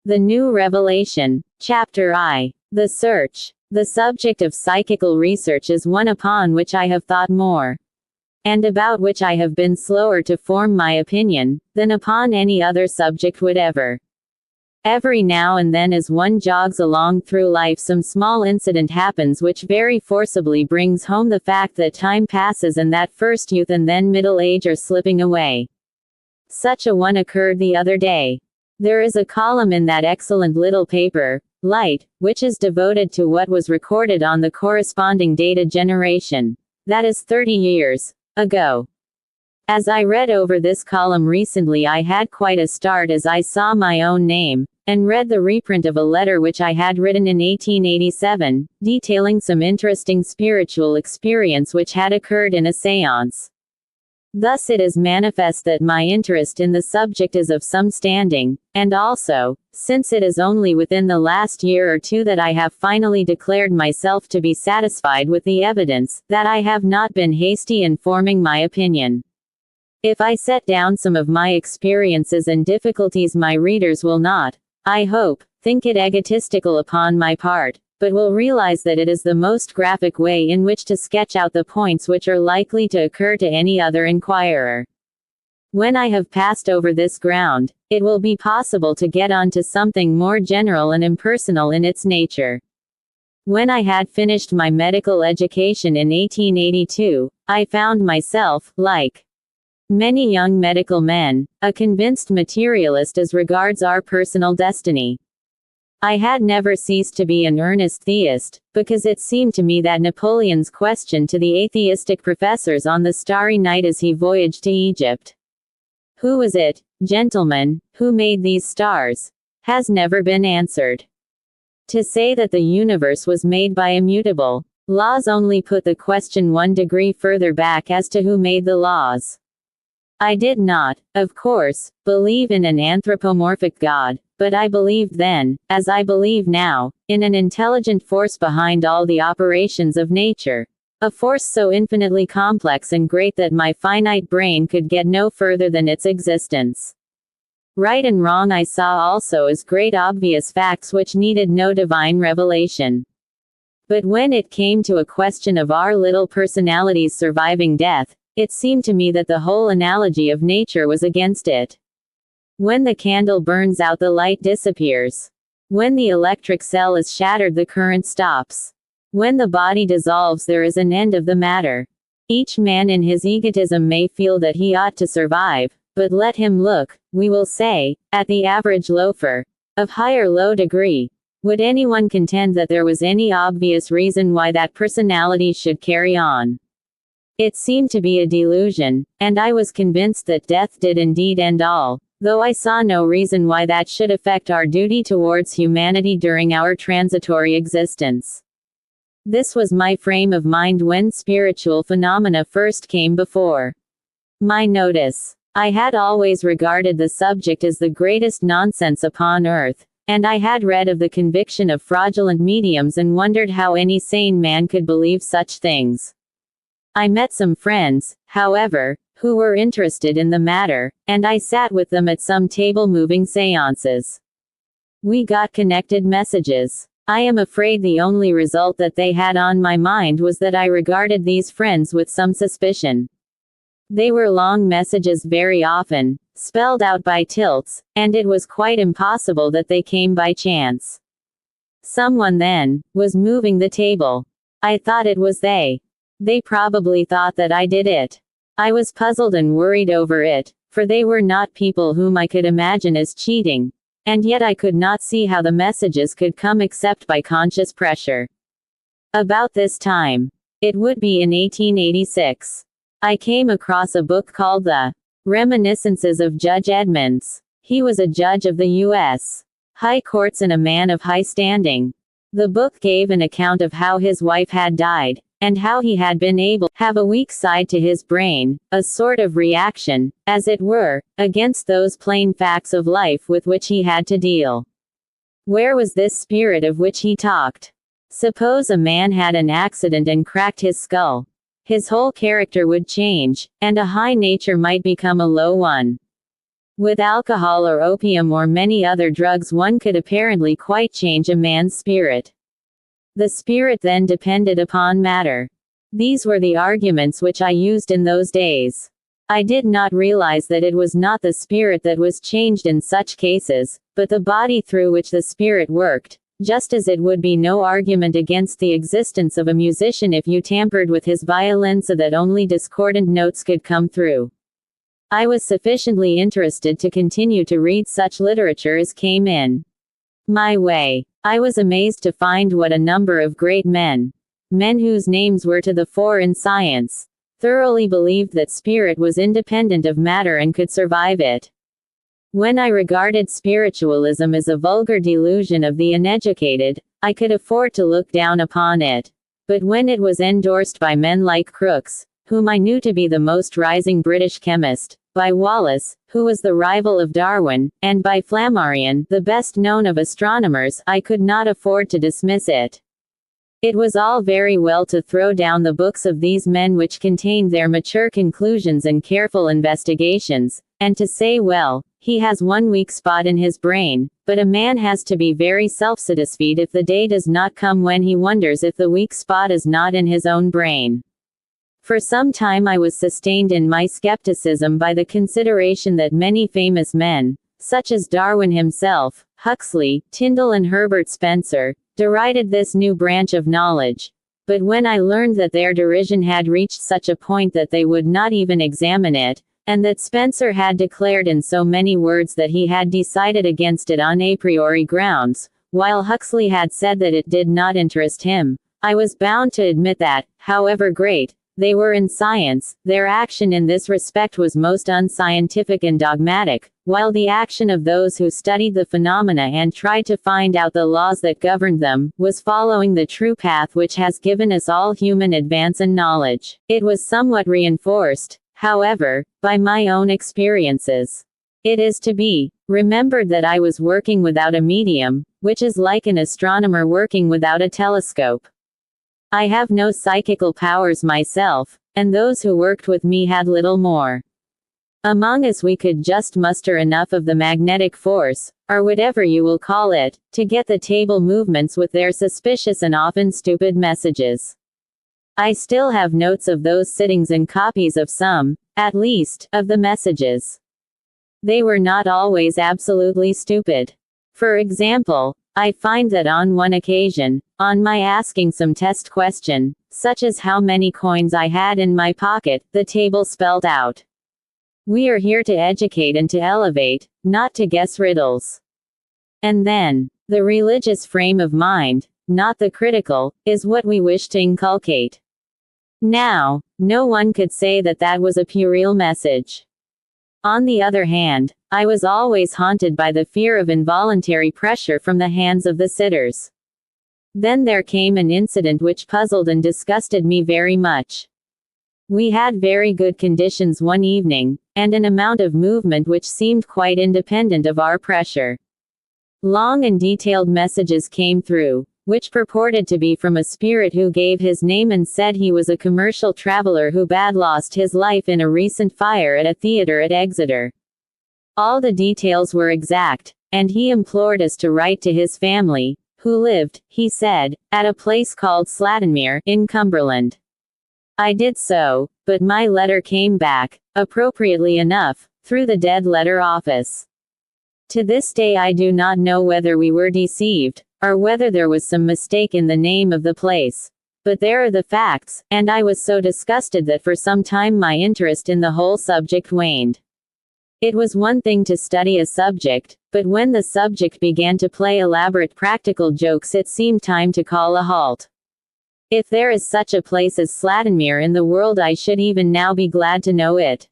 The New Revelation. Chapter I. The Search. The subject of psychical research is one upon which I have thought more, and about which I have been slower to form my opinion, than upon any other subject whatever. Every now and then as one jogs along through life some small incident happens which very forcibly brings home the fact that time passes and that first youth and then middle age are slipping away. Such a one occurred the other day. There is a column in that excellent little paper, Light, which is devoted to what was recorded on the corresponding date a generation, that is 30 years, ago. As I read over this column recently I had quite a start as I saw my own name, and read the reprint of a letter which I had written in 1887, detailing some interesting spiritual experience which had occurred in a séance. Thus it is manifest that my interest in the subject is of some standing, and also, since it is only within the last year or two that I have finally declared myself to be satisfied with the evidence, that I have not been hasty in forming my opinion. If I set down some of my experiences and difficulties my readers will not, I hope, think it egotistical upon my part, but will realize that it is the most graphic way in which to sketch out the points which are likely to occur to any other inquirer. When I have passed over this ground, it will be possible to get on to something more general and impersonal in its nature. When I had finished my medical education in 1882, I found myself, like many young medical men, a convinced materialist as regards our personal destiny. I had never ceased to be an earnest theist, because it seemed to me that Napoleon's question to the atheistic professors on the starry night as he voyaged to Egypt, "Who was it, gentlemen, who made these stars?" has never been answered. To say that the universe was made by immutable laws only put the question one degree further back as to who made the laws. I did not, of course, believe in an anthropomorphic God, but I believed then, as I believe now, in an intelligent force behind all the operations of nature. A force so infinitely complex and great that my finite brain could get no further than its existence. Right and wrong I saw also as great obvious facts which needed no divine revelation. But when it came to a question of our little personalities surviving death, it seemed to me that the whole analogy of nature was against it. When the candle burns out the light disappears. When the electric cell is shattered the current stops. When the body dissolves there is an end of the matter. Each man in his egotism may feel that he ought to survive, but let him look, we will say, at the average loafer, of high or low degree. Would anyone contend that there was any obvious reason why that personality should carry on? It seemed to be a delusion, and I was convinced that death did indeed end all, though I saw no reason why that should affect our duty towards humanity during our transitory existence. This was my frame of mind when spiritual phenomena first came before my notice. I had always regarded the subject as the greatest nonsense upon earth, and I had read of the conviction of fraudulent mediums and wondered how any sane man could believe such things. I met some friends, however, who were interested in the matter, and I sat with them at some table-moving séances. We got connected messages. I am afraid the only result that they had on my mind was that I regarded these friends with some suspicion. They were long messages very often, spelled out by tilts, and it was quite impossible that they came by chance. Someone then was moving the table. I thought it was they. They probably thought that I did it. I was puzzled and worried over it, for they were not people whom I could imagine as cheating, and yet I could not see how the messages could come except by conscious pressure. About this time, it would be in 1886, I came across a book called The Reminiscences of Judge Edmonds. He was a judge of the U.S. High Courts and a man of high standing. The book gave an account of how his wife had died, and how he had been able to have a weak side to his brain, a sort of reaction, as it were, against those plain facts of life with which he had to deal. Where was this spirit of which he talked? Suppose a man had an accident and cracked his skull. His whole character would change, and a high nature might become a low one. With alcohol or opium or many other drugs one could apparently quite change a man's spirit. The spirit then depended upon matter. These were the arguments which I used in those days. I did not realize that it was not the spirit that was changed in such cases, but the body through which the spirit worked, just as it would be no argument against the existence of a musician if you tampered with his violin so that only discordant notes could come through. I was sufficiently interested to continue to read such literature as came in my way. I was amazed to find what a number of great men whose names were to the fore in science, thoroughly believed that spirit was independent of matter and could survive it. When I regarded spiritualism as a vulgar delusion of the uneducated, I could afford to look down upon it. But when it was endorsed by men like Crookes, whom I knew to be the most rising British chemist, by Wallace, who was the rival of Darwin, and by Flammarion, the best known of astronomers, I could not afford to dismiss it. It was all very well to throw down the books of these men which contained their mature conclusions and careful investigations, and to say, well, he has one weak spot in his brain, but a man has to be very self-satisfied if the day does not come when he wonders if the weak spot is not in his own brain. For some time I was sustained in my skepticism by the consideration that many famous men, such as Darwin himself, Huxley, Tyndall and Herbert Spencer, derided this new branch of knowledge. But when I learned that their derision had reached such a point that they would not even examine it, and that Spencer had declared in so many words that he had decided against it on a priori grounds, while Huxley had said that it did not interest him, I was bound to admit that, however great they were in science, their action in this respect was most unscientific and dogmatic, while the action of those who studied the phenomena and tried to find out the laws that governed them, was following the true path which has given us all human advance and knowledge. It was somewhat reinforced, however, by my own experiences. It is to be remembered that I was working without a medium, which is like an astronomer working without a telescope. I have no psychical powers myself, and those who worked with me had little more. Among us we could just muster enough of the magnetic force, or whatever you will call it, to get the table movements with their suspicious and often stupid messages. I still have notes of those sittings and copies of some, at least, of the messages. They were not always absolutely stupid. For example, I find that on one occasion, on my asking some test question, such as how many coins I had in my pocket, the table spelled out, "We are here to educate and to elevate, not to guess riddles." And then, "The religious frame of mind, not the critical, is what we wish to inculcate." Now, no one could say that that was a puerile message. On the other hand, I was always haunted by the fear of involuntary pressure from the hands of the sitters. Then there came an incident which puzzled and disgusted me very much. We had very good conditions one evening, and an amount of movement which seemed quite independent of our pressure. Long and detailed messages came through, which purported to be from a spirit who gave his name and said he was a commercial traveler who had lost his life in a recent fire at a theater at Exeter. All the details were exact, and he implored us to write to his family, who lived, he said, at a place called Slattenmere, in Cumberland. I did so, but my letter came back, appropriately enough, through the dead letter office. To this day I do not know whether we were deceived, or whether there was some mistake in the name of the place. But there are the facts, and I was so disgusted that for some time my interest in the whole subject waned. It was one thing to study a subject, but when the subject began to play elaborate practical jokes it seemed time to call a halt. If there is such a place as Slattenmere in the world I should even now be glad to know it.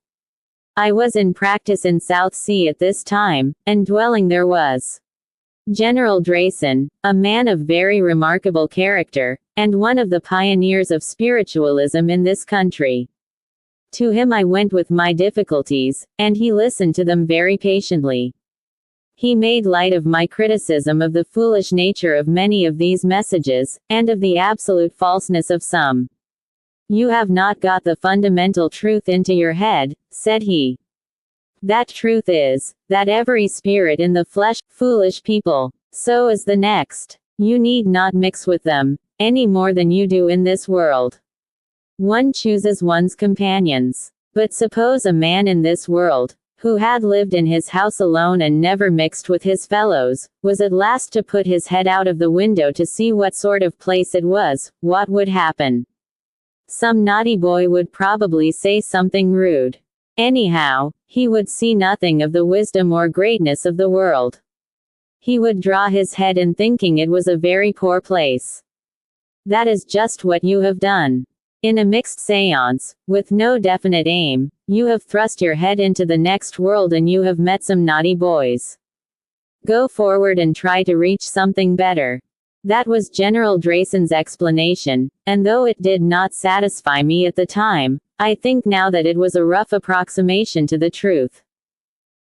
I was in practice in South Sea at this time, and dwelling there was General Drayson, a man of very remarkable character, and one of the pioneers of spiritualism in this country. To him I went with my difficulties, and he listened to them very patiently. He made light of my criticism of the foolish nature of many of these messages, and of the absolute falseness of some. "You have not got the fundamental truth into your head," said he. That truth is, that every spirit in the flesh, foolish people, so is the next. You need not mix with them, any more than you do in this world. One chooses one's companions. But suppose a man in this world, who had lived in his house alone and never mixed with his fellows, was at last to put his head out of the window to see what sort of place it was, what would happen? Some naughty boy would probably say something rude. Anyhow, he would see nothing of the wisdom or greatness of the world. He would draw his head in thinking it was a very poor place. That is just what you have done. In a mixed séance, with no definite aim, you have thrust your head into the next world and you have met some naughty boys. Go forward and try to reach something better. That was General Drayson's explanation, and though it did not satisfy me at the time, I think now that it was a rough approximation to the truth.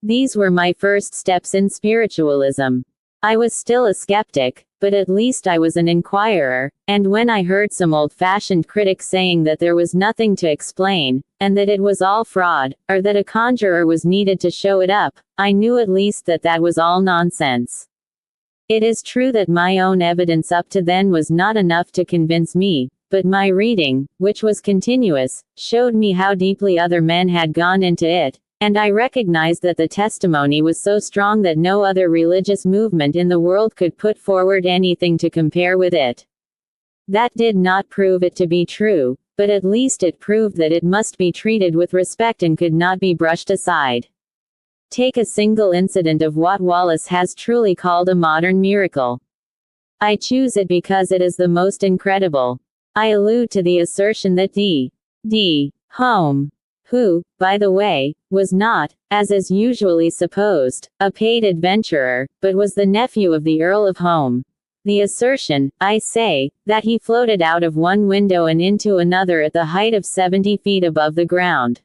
These were my first steps in spiritualism. I was still a skeptic, but at least I was an inquirer, and when I heard some old-fashioned critic saying that there was nothing to explain, and that it was all fraud, or that a conjurer was needed to show it up, I knew at least that that was all nonsense. It is true that my own evidence up to then was not enough to convince me, but my reading, which was continuous, showed me how deeply other men had gone into it, and I recognized that the testimony was so strong that no other religious movement in the world could put forward anything to compare with it. That did not prove it to be true, but at least it proved that it must be treated with respect and could not be brushed aside. Take a single incident of what Wallace has truly called a modern miracle. I choose it because it is the most incredible. I allude to the assertion that D. Home, who, by the way, was not, as is usually supposed, a paid adventurer, but was the nephew of the Earl of Home. The assertion, I say, that he floated out of one window and into another at the height of 70 feet above the ground.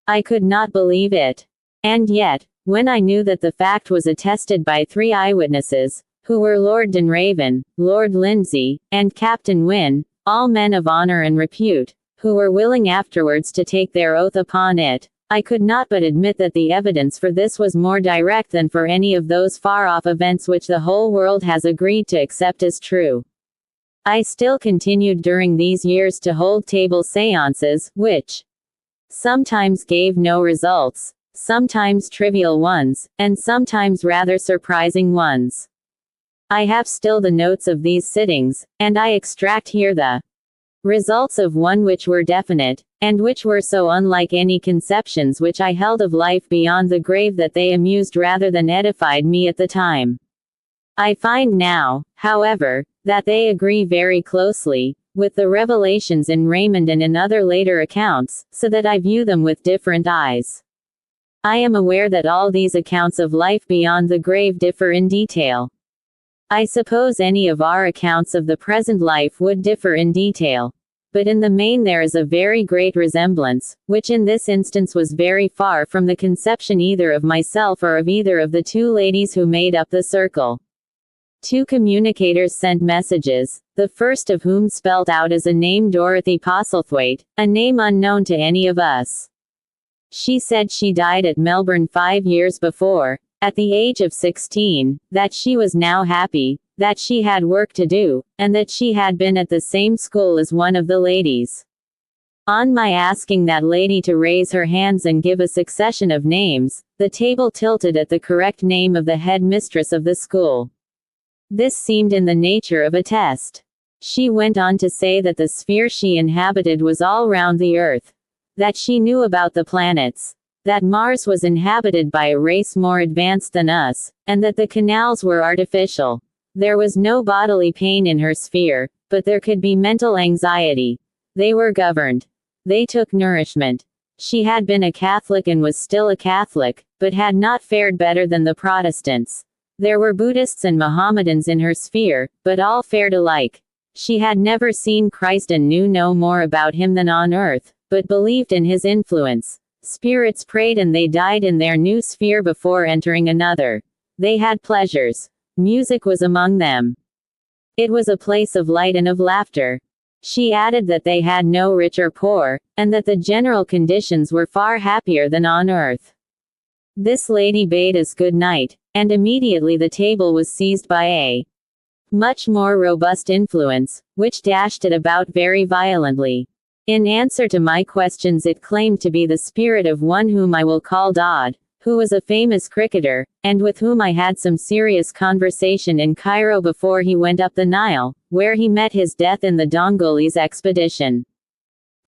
I could not believe it. And yet, when I knew that the fact was attested by 3 eyewitnesses, who were Lord Dunraven, Lord Lindsay, and Captain Wynne, all men of honor and repute, who were willing afterwards to take their oath upon it, I could not but admit that the evidence for this was more direct than for any of those far-off events which the whole world has agreed to accept as true. I still continued during these years to hold table séances, which sometimes gave no results, sometimes trivial ones, and sometimes rather surprising ones. I have still the notes of these sittings, and I extract here the results of one which were definite, and which were so unlike any conceptions which I held of life beyond the grave that they amused rather than edified me at the time. I find now, however, that they agree very closely with the revelations in Raymond and in other later accounts, so that I view them with different eyes. I am aware that all these accounts of life beyond the grave differ in detail. I suppose any of our accounts of the present life would differ in detail. But in the main there is a very great resemblance, which in this instance was very far from the conception either of myself or of either of the 2 ladies who made up the circle. 2 communicators sent messages, the first of whom spelt out as a name Dorothy Postlethwaite, a name unknown to any of us. She said she died at Melbourne 5 years before, at the age of 16, that she was now happy, that she had work to do, and that she had been at the same school as one of the ladies. On my asking that lady to raise her hands and give a succession of names, the table tilted at the correct name of the head mistress of the school. This seemed in the nature of a test. She went on to say that the sphere she inhabited was all round the earth, that she knew about the planets, that Mars was inhabited by a race more advanced than us, and that the canals were artificial. There was no bodily pain in her sphere, but there could be mental anxiety. They were governed. They took nourishment. She had been a Catholic and was still a Catholic, but had not fared better than the Protestants. There were Buddhists and Mohammedans in her sphere, but all fared alike. She had never seen Christ and knew no more about him than on earth, but believed in his influence. Spirits prayed and they died in their new sphere before entering another. They had pleasures. Music was among them. It was a place of light and of laughter. She added that they had no rich or poor, and that the general conditions were far happier than on earth. This lady bade us good night, and immediately the table was seized by a much more robust influence, which dashed it about very violently. In answer to my questions, it claimed to be the spirit of one whom I will call Dodd, who was a famous cricketer, and with whom I had some serious conversation in Cairo before he went up the Nile, where he met his death in the Dongolese expedition.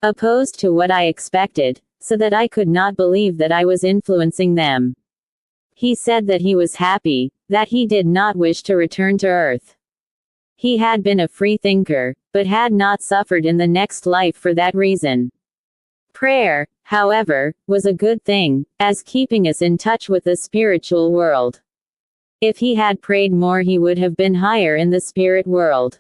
Opposed to what I expected, so that I could not believe that I was influencing them. He said that he was happy, that he did not wish to return to Earth. He had been a free thinker, but had not suffered in the next life for that reason. Prayer, however, was a good thing, as keeping us in touch with the spiritual world. If he had prayed more, he would have been higher in the spirit world.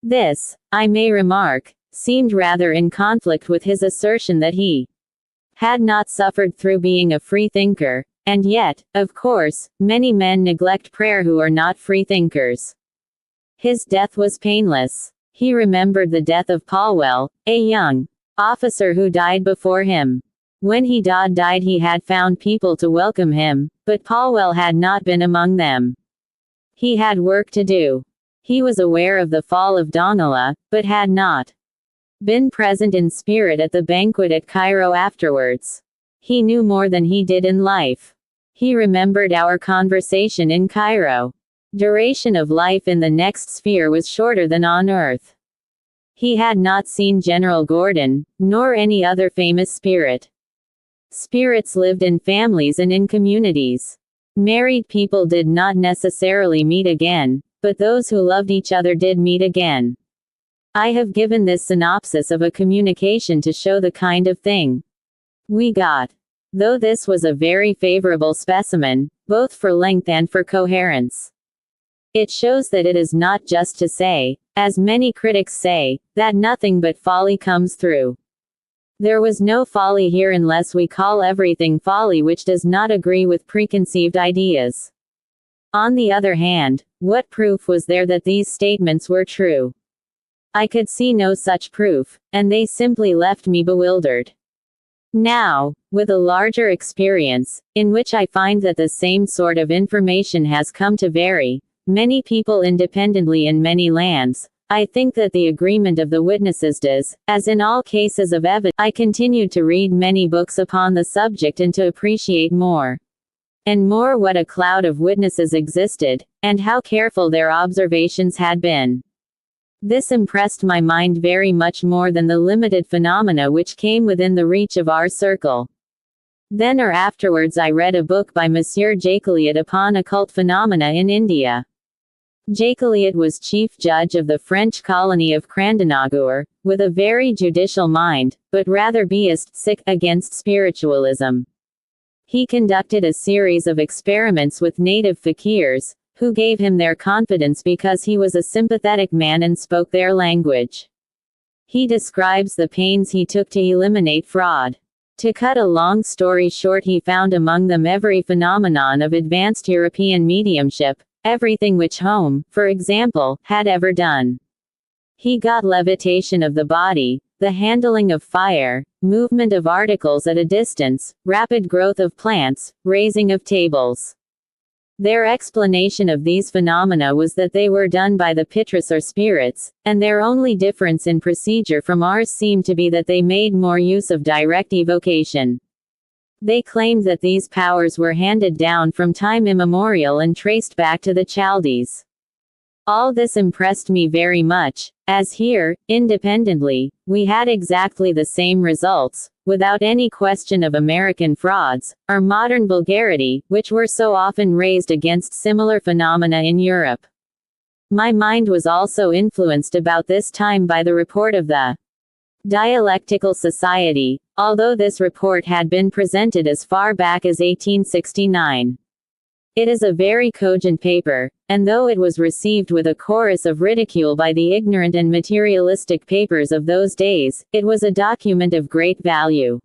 This, I may remark, seemed rather in conflict with his assertion that he had not suffered through being a free thinker, and yet, of course, many men neglect prayer who are not free thinkers. His death was painless. He remembered the death of Palwell, a young officer who died before him. When he died, he had found people to welcome him, but Palwell had not been among them. He had work to do. He was aware of the fall of Dongola, but had not been present in spirit at the banquet at Cairo afterwards. He knew more than he did in life. He remembered our conversation in Cairo. Duration of life in the next sphere was shorter than on Earth. He had not seen General Gordon, nor any other famous spirit. Spirits lived in families and in communities. Married people did not necessarily meet again, but those who loved each other did meet again. I have given this synopsis of a communication to show the kind of thing we got. Though this was a very favorable specimen, both for length and for coherence. It shows that it is not just to say, as many critics say, that nothing but folly comes through. There was no folly here unless we call everything folly which does not agree with preconceived ideas. On the other hand, what proof was there that these statements were true? I could see no such proof, and they simply left me bewildered. Now, with a larger experience, in which I find that the same sort of information has come to vary many people independently in many lands, I think that the agreement of the witnesses does, as in all cases of evidence. I continued to read many books upon the subject and to appreciate more and more what a cloud of witnesses existed, and how careful their observations had been. This impressed my mind very much more than the limited phenomena which came within the reach of our circle. Then or afterwards I read a book by Monsieur Jacqueliot upon occult phenomena in India. Jacqueliot was chief judge of the French colony of Crandanagur, with a very judicial mind, but rather biased against spiritualism. He conducted a series of experiments with native fakirs, who gave him their confidence because he was a sympathetic man and spoke their language. He describes the pains he took to eliminate fraud. To cut a long story short, he found among them every phenomenon of advanced European mediumship, everything which Home, for example, had ever done. He got levitation of the body, the handling of fire, movement of articles at a distance, rapid growth of plants, raising of tables. Their explanation of these phenomena was that they were done by the Pitris or spirits, and their only difference in procedure from ours seemed to be that they made more use of direct evocation. They claimed that these powers were handed down from time immemorial and traced back to the Chaldees. All this impressed me very much, as here, independently, we had exactly the same results, without any question of American frauds, or modern vulgarity, which were so often raised against similar phenomena in Europe. My mind was also influenced about this time by the report of the Dialectical Society, although this report had been presented as far back as 1869. It is a very cogent paper, and though it was received with a chorus of ridicule by the ignorant and materialistic papers of those days, it was a document of great value.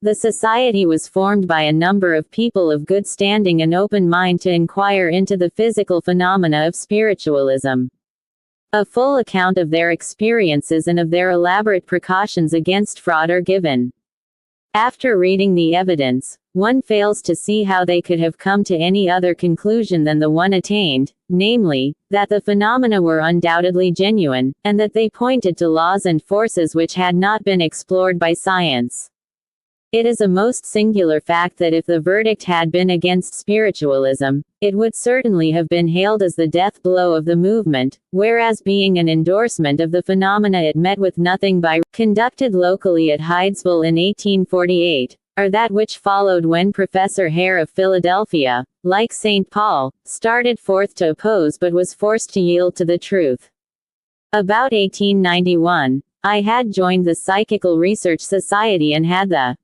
The society was formed by a number of people of good standing and open mind to inquire into the physical phenomena of spiritualism. A full account of their experiences and of their elaborate precautions against fraud are given. After reading the evidence, one fails to see how they could have come to any other conclusion than the one attained, namely, that the phenomena were undoubtedly genuine, and that they pointed to laws and forces which had not been explored by science. It is a most singular fact that if the verdict had been against spiritualism, it would certainly have been hailed as the death blow of the movement, whereas being an endorsement of the phenomena it met with nothing by conducted locally at Hydesville in 1848, or that which followed when Professor Hare of Philadelphia, like St. Paul, started forth to oppose but was forced to yield to the truth. About 1891, I had joined the Psychical Research Society and had the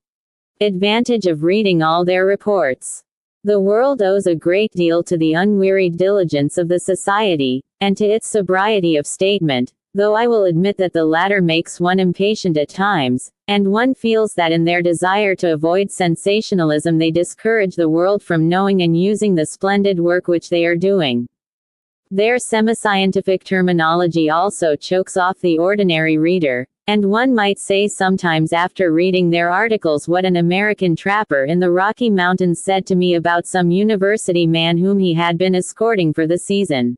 advantage of reading all their reports. The world owes a great deal to the unwearied diligence of the society, and to its sobriety of statement, though I will admit that the latter makes one impatient at times, and one feels that in their desire to avoid sensationalism they discourage the world from knowing and using the splendid work which they are doing. Their semi-scientific terminology also chokes off the ordinary reader, and one might say sometimes after reading their articles what an American trapper in the Rocky Mountains said to me about some university man whom he had been escorting for the season.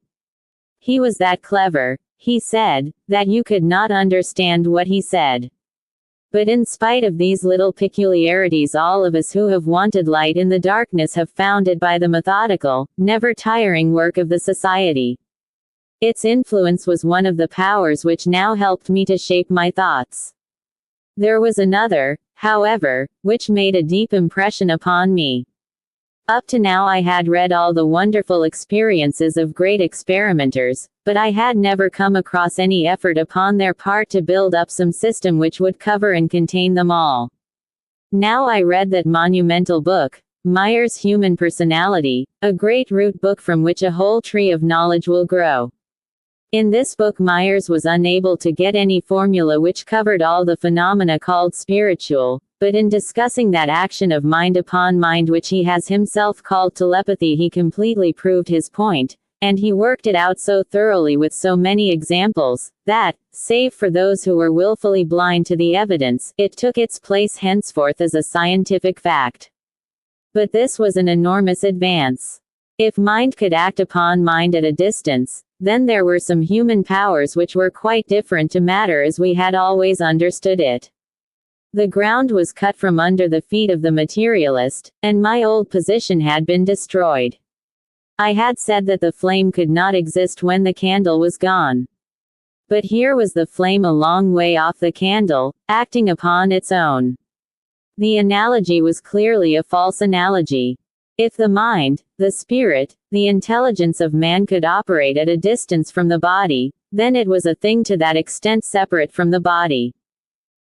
He was that clever, he said, that you could not understand what he said. But in spite of these little peculiarities, all of us who have wanted light in the darkness have found it by the methodical, never-tiring work of the Society. Its influence was one of the powers which now helped me to shape my thoughts. There was another, however, which made a deep impression upon me. Up to now I had read all the wonderful experiences of great experimenters, but I had never come across any effort upon their part to build up some system which would cover and contain them all. Now I read that monumental book, Meyer's Human Personality, a great root book from which a whole tree of knowledge will grow. In this book Myers was unable to get any formula which covered all the phenomena called spiritual, but in discussing that action of mind upon mind which he has himself called telepathy he completely proved his point, and he worked it out so thoroughly with so many examples, that, save for those who were willfully blind to the evidence, it took its place henceforth as a scientific fact. But this was an enormous advance. If mind could act upon mind at a distance, then there were some human powers which were quite different to matter as we had always understood it. The ground was cut from under the feet of the materialist, and my old position had been destroyed. I had said that the flame could not exist when the candle was gone. But here was the flame a long way off the candle, acting upon its own. The analogy was clearly a false analogy. If the mind, the spirit, the intelligence of man could operate at a distance from the body, then it was a thing to that extent separate from the body.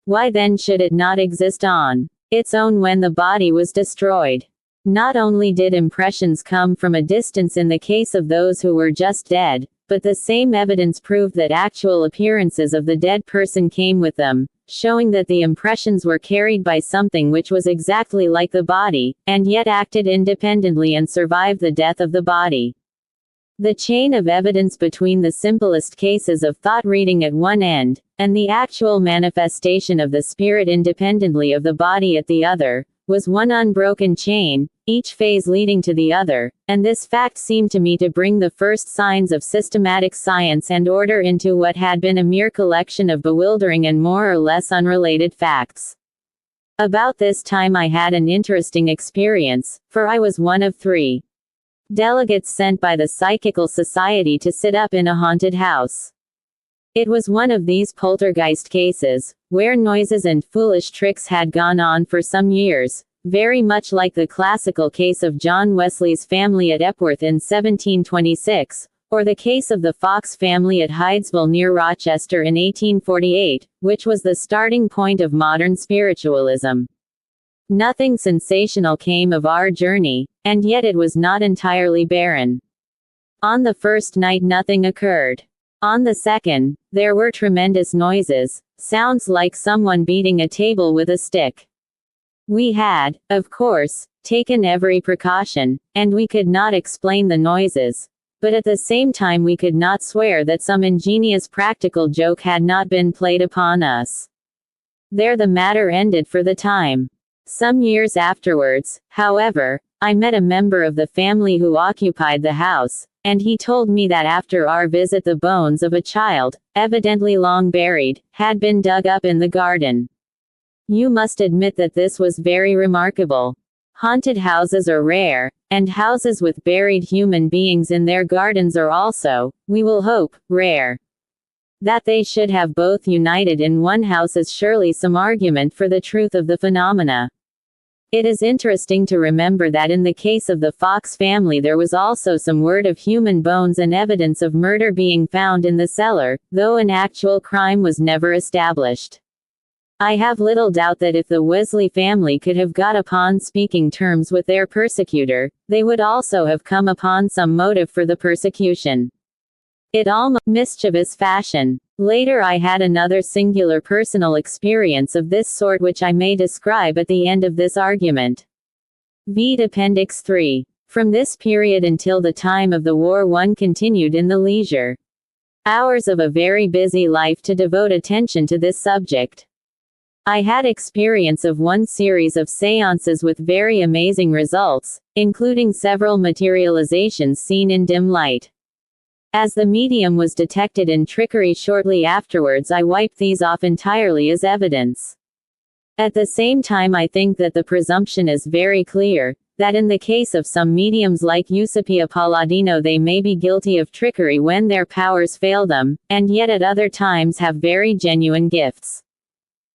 Why then should it not exist on its own when the body was destroyed? Not only did impressions come from a distance in the case of those who were just dead, but the same evidence proved that actual appearances of the dead person came with them, showing that the impressions were carried by something which was exactly like the body, and yet acted independently and survived the death of the body. The chain of evidence between the simplest cases of thought reading at one end, and the actual manifestation of the spirit independently of the body at the other, was one unbroken chain, each phase leading to the other, and this fact seemed to me to bring the first signs of systematic science and order into what had been a mere collection of bewildering and more or less unrelated facts. About this time I had an interesting experience, for I was one of 3 delegates sent by the Psychical Society to sit up in a haunted house. It was one of these poltergeist cases, where noises and foolish tricks had gone on for some years, very much like the classical case of John Wesley's family at Epworth in 1726, or the case of the Fox family at Hydesville near Rochester in 1848, which was the starting point of modern spiritualism. Nothing sensational came of our journey, and yet it was not entirely barren. On the first night nothing occurred. On the second, there were tremendous noises, sounds like someone beating a table with a stick. We had, of course, taken every precaution, and we could not explain the noises, but at the same time we could not swear that some ingenious practical joke had not been played upon us. There the matter ended for the time. Some years afterwards, however, I met a member of the family who occupied the house, and he told me that after our visit the bones of a child, evidently long buried, had been dug up in the garden. You must admit that this was very remarkable. Haunted houses are rare, and houses with buried human beings in their gardens are also, we will hope, rare. That they should have both united in one house is surely some argument for the truth of the phenomena. It is interesting to remember that in the case of the Fox family there was also some word of human bones and evidence of murder being found in the cellar, though an actual crime was never established. I have little doubt that if the Wesley family could have got upon speaking terms with their persecutor, they would also have come upon some motive for the persecution. It almost mischievous fashion. Later I had another singular personal experience of this sort which I may describe at the end of this argument. Vide Appendix 3. From this period until the time of the war one continued in the leisure hours of a very busy life to devote attention to this subject. I had experience of one series of séances with very amazing results, including several materializations seen in dim light. As the medium was detected in trickery shortly afterwards, I wiped these off entirely as evidence. At the same time, I think that the presumption is very clear, that in the case of some mediums like Eusapia Palladino they may be guilty of trickery when their powers fail them, and yet at other times have very genuine gifts.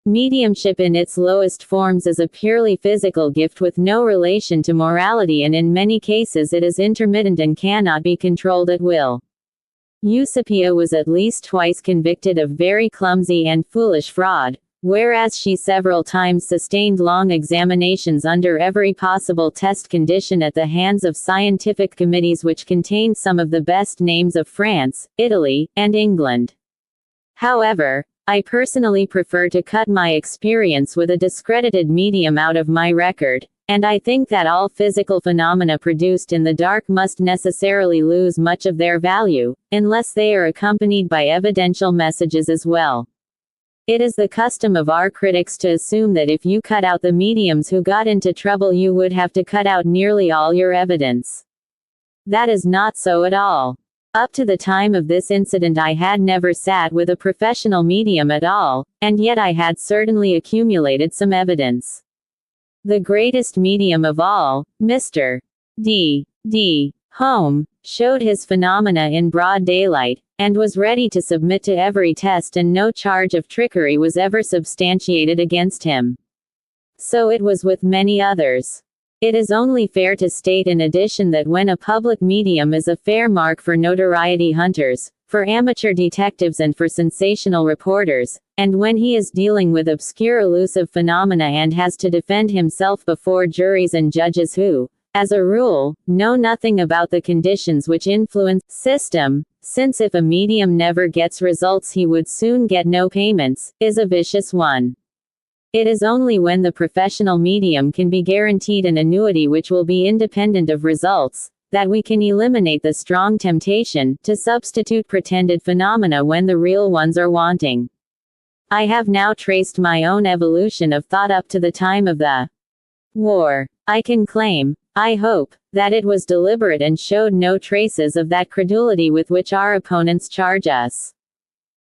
Mediumship in its lowest forms is a purely physical gift with no relation to morality, and in many cases it is intermittent and cannot be controlled at will. Eusapia was at least twice convicted of very clumsy and foolish fraud, whereas she several times sustained long examinations under every possible test condition at the hands of scientific committees which contained some of the best names of France, Italy, and England. However, I personally prefer to cut my experience with a discredited medium out of my record, and I think that all physical phenomena produced in the dark must necessarily lose much of their value, unless they are accompanied by evidential messages as well. It is the custom of our critics to assume that if you cut out the mediums who got into trouble you would have to cut out nearly all your evidence. That is not so at all. Up to the time of this incident I had never sat with a professional medium at all, and yet I had certainly accumulated some evidence. The greatest medium of all, Mr. D. Home, showed his phenomena in broad daylight, and was ready to submit to every test, and no charge of trickery was ever substantiated against him. So it was with many others. It is only fair to state in addition that when a public medium is a fair mark for notoriety hunters, for amateur detectives and for sensational reporters, and when he is dealing with obscure elusive phenomena and has to defend himself before juries and judges who, as a rule, know nothing about the conditions which influence system, since if a medium never gets results he would soon get no payments, is a vicious one. It is only when the professional medium can be guaranteed an annuity which will be independent of results, that we can eliminate the strong temptation to substitute pretended phenomena when the real ones are wanting. I have now traced my own evolution of thought up to the time of the war. I can claim, I hope, that it was deliberate and showed no traces of that credulity with which our opponents charge us.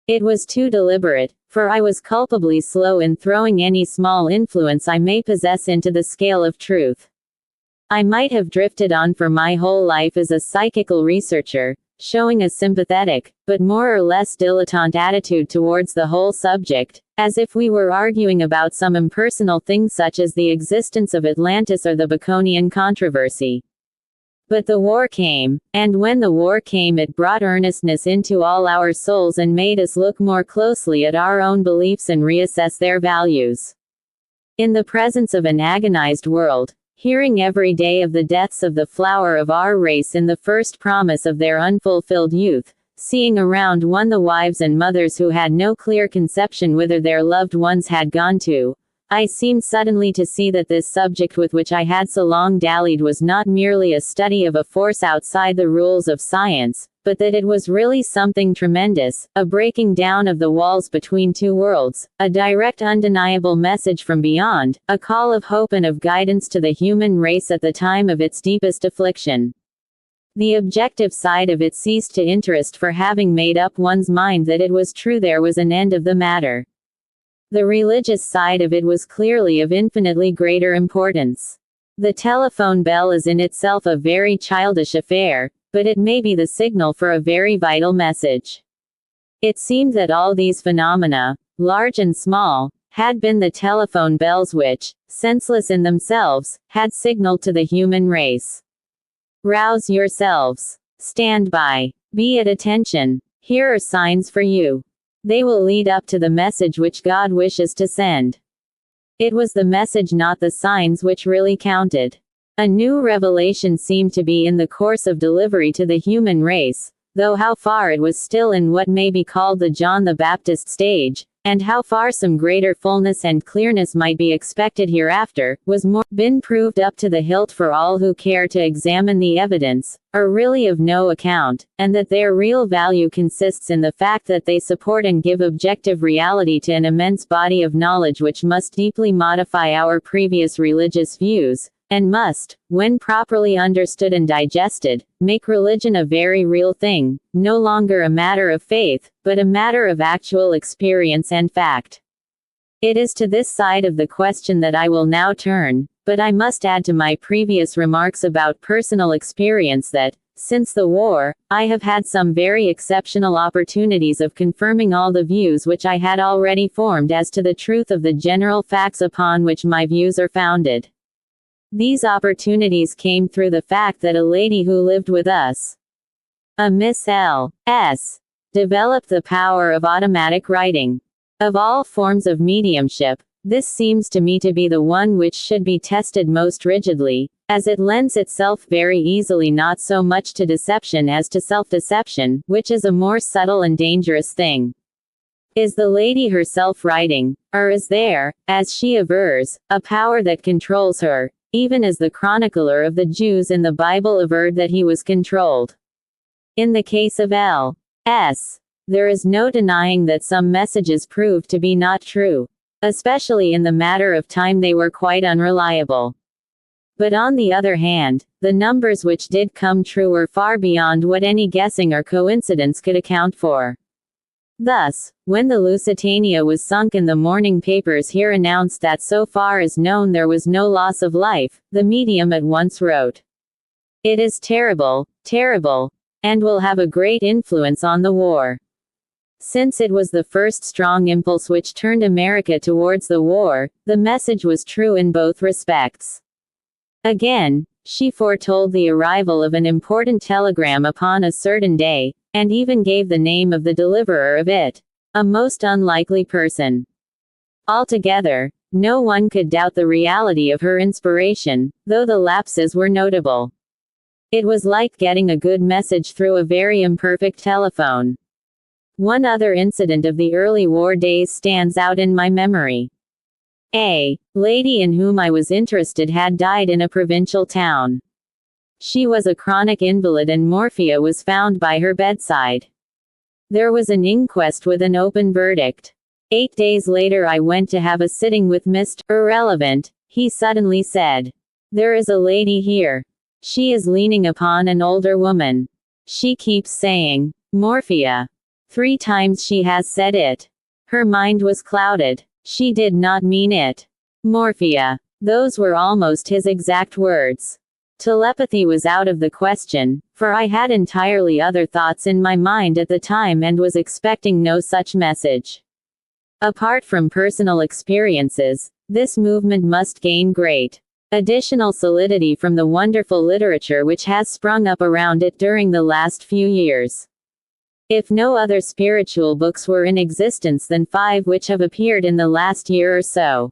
It was too deliberate, for I was culpably slow in throwing any small influence I may possess into the scale of truth. I might have drifted on for my whole life as a psychical researcher, showing a sympathetic, but more or less dilettante attitude towards the whole subject, as if we were arguing about some impersonal thing such as the existence of Atlantis or the Baconian controversy. But the war came, and when the war came it brought earnestness into all our souls and made us look more closely at our own beliefs and reassess their values. In the presence of an agonized world, hearing every day of the deaths of the flower of our race in the first promise of their unfulfilled youth, seeing around one the wives and mothers who had no clear conception whither their loved ones had gone to, I seemed suddenly to see that this subject with which I had so long dallied was not merely a study of a force outside the rules of science, but that it was really something tremendous, a breaking down of the walls between two worlds, a direct undeniable message from beyond, a call of hope and of guidance to the human race at the time of its deepest affliction. The objective side of it ceased to interest, for having made up one's mind that it was true, there was an end of the matter. The religious side of it was clearly of infinitely greater importance. The telephone bell is in itself a very childish affair, but it may be the signal for a very vital message. It seemed that all these phenomena, large and small, had been the telephone bells which, senseless in themselves, had signaled to the human race. Rouse yourselves. Stand by. Be at attention. Here are signs for you. They will lead up to the message which God wishes to send. It was the message, not the signs, which really counted. A new revelation seemed to be in the course of delivery to the human race, though how far it was still in what may be called the John the Baptist stage, and how far some greater fullness and clearness might be expected hereafter, was more been proved up to the hilt for all who care to examine the evidence, are really of no account, and that their real value consists in the fact that they support and give objective reality to an immense body of knowledge which must deeply modify our previous religious views, and must, when properly understood and digested, make religion a very real thing, no longer a matter of faith, but a matter of actual experience and fact. It is to this side of the question that I will now turn, but I must add to my previous remarks about personal experience that, since the war, I have had some very exceptional opportunities of confirming all the views which I had already formed as to the truth of the general facts upon which my views are founded. These opportunities came through the fact that a lady who lived with us, a Miss L.S., developed the power of automatic writing. Of all forms of mediumship, this seems to me to be the one which should be tested most rigidly, as it lends itself very easily not so much to deception as to self-deception, which is a more subtle and dangerous thing. Is the lady herself writing, or is there, as she avers, a power that controls her, even as the chronicler of the Jews in the Bible averred that he was controlled? In the case of L.S., there is no denying that some messages proved to be not true. Especially in the matter of time they were quite unreliable. But on the other hand, the numbers which did come true were far beyond what any guessing or coincidence could account for. Thus, when the Lusitania was sunk and the morning papers here announced that so far as known there was no loss of life, the medium at once wrote, "It is terrible, terrible, and will have a great influence on the war." Since it was the first strong impulse which turned America towards the war, the message was true in both respects. Again, she foretold the arrival of an important telegram upon a certain day, and even gave the name of the deliverer of it, a most unlikely person. Altogether, no one could doubt the reality of her inspiration, though the lapses were notable. It was like getting a good message through a very imperfect telephone. One other incident of the early war days stands out in my memory. A lady in whom I was interested had died in a provincial town. She was a chronic invalid and morphia was found by her bedside. There was an inquest with an open verdict. 8 days later I went to have a sitting with Mr. Irrelevant. He suddenly said, "There is a lady here. She is leaning upon an older woman. She keeps saying, 'Morphia.' 3 times she has said it. Her mind was clouded. She did not mean it. Morphia." Those were almost his exact words. Telepathy was out of the question, for I had entirely other thoughts in my mind at the time and was expecting no such message. Apart from personal experiences, this movement must gain great additional solidity from the wonderful literature which has sprung up around it during the last few years. If no other spiritual books were in existence than 5 which have appeared in the last year or so.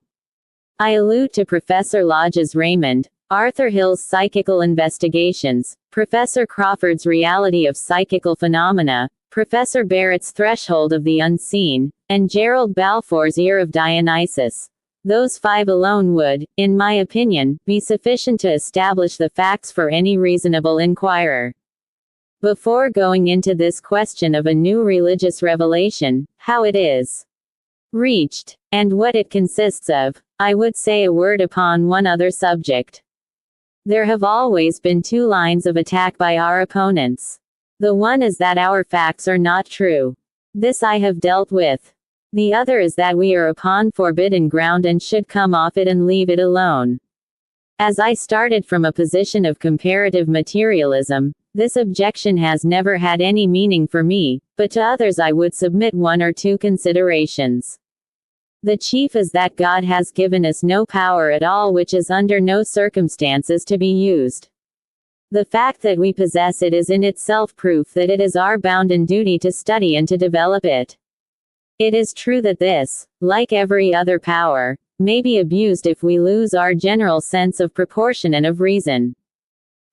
I allude to Professor Lodge's Raymond, Arthur Hill's Psychical Investigations, Professor Crawford's Reality of Psychical Phenomena, Professor Barrett's Threshold of the Unseen, and Gerald Balfour's Ear of Dionysus. Those 5 alone would, in my opinion, be sufficient to establish the facts for any reasonable inquirer. Before going into this question of a new religious revelation, how it is reached, and what it consists of, I would say a word upon one other subject. There have always been two lines of attack by our opponents. The one is that our facts are not true. This I have dealt with. The other is that we are upon forbidden ground and should come off it and leave it alone. As I started from a position of comparative materialism, this objection has never had any meaning for me, but to others I would submit one or two considerations. The chief is that God has given us no power at all which is under no circumstances to be used. The fact that we possess it is in itself proof that it is our bounden duty to study and to develop it. It is true that this, like every other power, may be abused if we lose our general sense of proportion and of reason.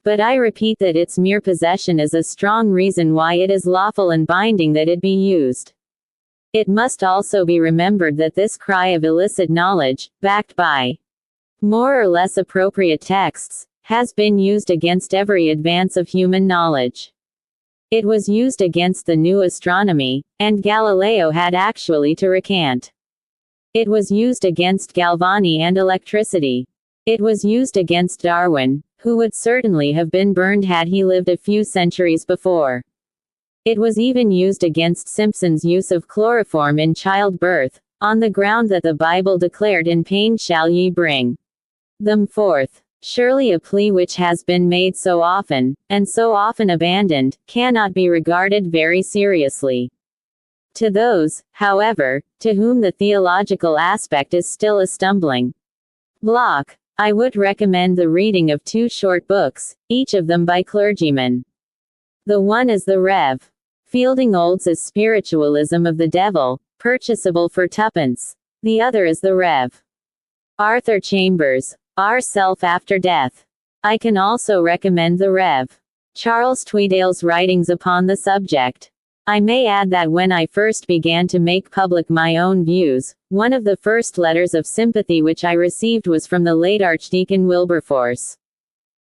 But I repeat that its mere possession is a strong reason why it is lawful and binding that it be used. It must also be remembered that this cry of illicit knowledge, backed by more or less appropriate texts, has been used against every advance of human knowledge. It was used against the new astronomy, and Galileo had actually to recant. It was used against Galvani and electricity. It was used against Darwin, who would certainly have been burned had he lived a few centuries before. It was even used against Simpson's use of chloroform in childbirth, on the ground that the Bible declared in pain shall ye bring them forth. Surely a plea which has been made so often, and so often abandoned, cannot be regarded very seriously. To those, however, to whom the theological aspect is still a stumbling block, I would recommend the reading of two short books, each of them by clergymen. The one is the Rev. Fielding Olds' Spiritualism of the Devil, purchasable for twopence. The other is the Rev. Arthur Chambers' Our Self After Death. I can also recommend the Rev. Charles Tweedale's writings upon the subject. I may add that when I first began to make public my own views, one of the first letters of sympathy which I received was from the late Archdeacon Wilberforce.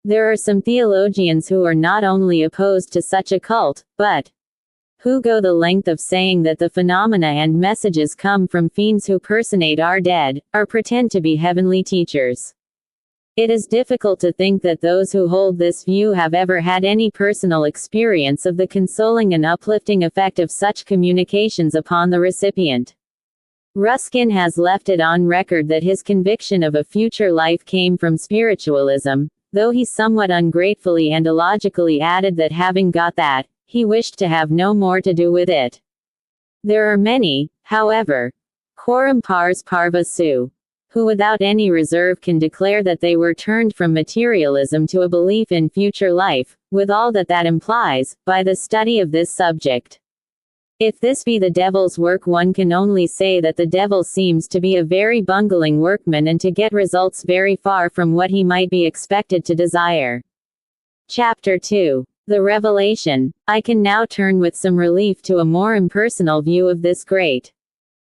There are some theologians who are not only opposed to such a cult, but who go the length of saying that the phenomena and messages come from fiends who personate our dead, or pretend to be heavenly teachers. It is difficult to think that those who hold this view have ever had any personal experience of the consoling and uplifting effect of such communications upon the recipient. Ruskin has left it on record that his conviction of a future life came from spiritualism, though he somewhat ungratefully and illogically added that having got that, he wished to have no more to do with it. There are many, however, quorum pars parva su, who without any reserve can declare that they were turned from materialism to a belief in future life, with all that that implies, by the study of this subject. If this be the devil's work, one can only say that the devil seems to be a very bungling workman and to get results very far from what he might be expected to desire. Chapter 2. The Revelation. I can now turn with some relief to a more impersonal view of this great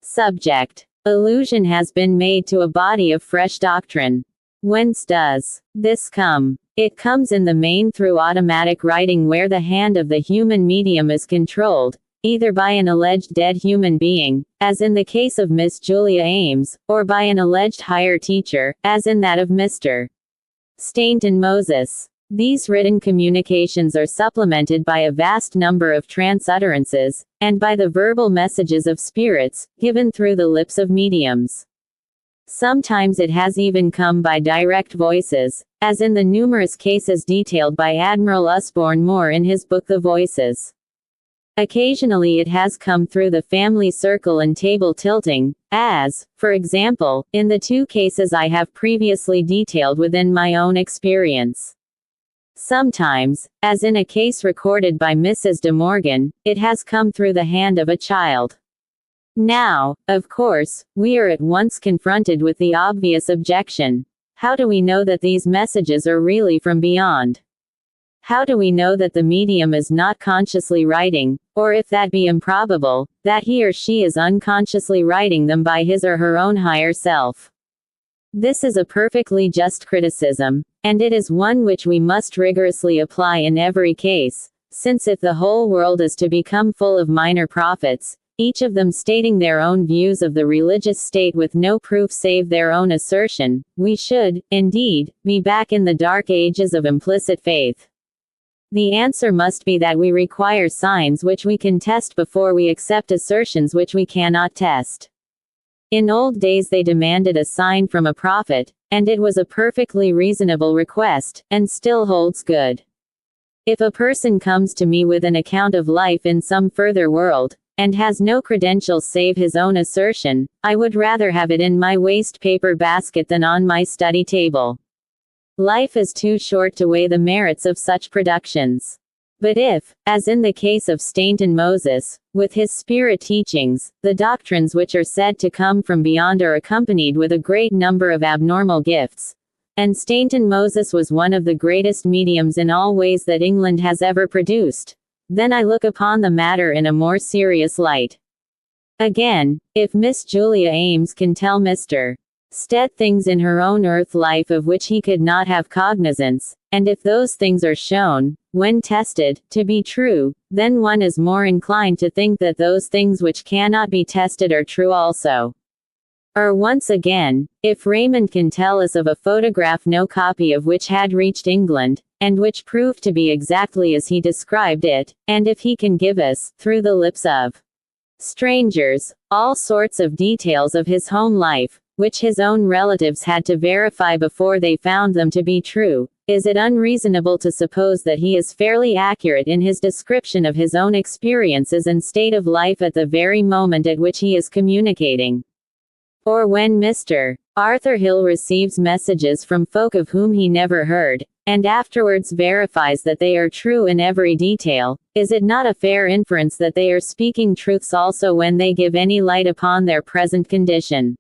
subject. Allusion has been made to a body of fresh doctrine. Whence does this come? It comes in the main through automatic writing, where the hand of the human medium is controlled, either by an alleged dead human being, as in the case of Miss Julia Ames, or by an alleged higher teacher, as in that of Mr. Stainton Moses. These written communications are supplemented by a vast number of trance utterances, and by the verbal messages of spirits, given through the lips of mediums. Sometimes it has even come by direct voices, as in the numerous cases detailed by Admiral Usborne Moore in his book The Voices. Occasionally it has come through the family circle and table tilting, as, for example, in the two cases I have previously detailed within my own experience. Sometimes, as in a case recorded by Mrs. De Morgan, it has come through the hand of a child. Now, of course, we are at once confronted with the obvious objection. How do we know that these messages are really from beyond? How do we know that the medium is not consciously writing, or if that be improbable, that he or she is unconsciously writing them by his or her own higher self? This is a perfectly just criticism, and it is one which we must rigorously apply in every case, since if the whole world is to become full of minor prophets, each of them stating their own views of the religious state with no proof save their own assertion, we should, indeed, be back in the dark ages of implicit faith. The answer must be that we require signs which we can test before we accept assertions which we cannot test. In old days they demanded a sign from a prophet, and it was a perfectly reasonable request, and still holds good. If a person comes to me with an account of life in some further world, and has no credentials save his own assertion, I would rather have it in my waste paper basket than on my study table. Life is too short to weigh the merits of such productions. But if, as in the case of Stainton Moses, with his spirit teachings, the doctrines which are said to come from beyond are accompanied with a great number of abnormal gifts, and Stainton Moses was one of the greatest mediums in all ways that England has ever produced, then I look upon the matter in a more serious light. Again, if Miss Julia Ames can tell Mr. Stead things in her own earth life of which he could not have cognizance, and if those things are shown, when tested, to be true, then one is more inclined to think that those things which cannot be tested are true also. Or once again, if Raymond can tell us of a photograph no copy of which had reached England, and which proved to be exactly as he described it, and if he can give us, through the lips of strangers, all sorts of details of his home life, which his own relatives had to verify before they found them to be true, is it unreasonable to suppose that he is fairly accurate in his description of his own experiences and state of life at the very moment at which he is communicating? Or when Mr. Arthur Hill receives messages from folk of whom he never heard, and afterwards verifies that they are true in every detail, is it not a fair inference that they are speaking truths also when they give any light upon their present condition?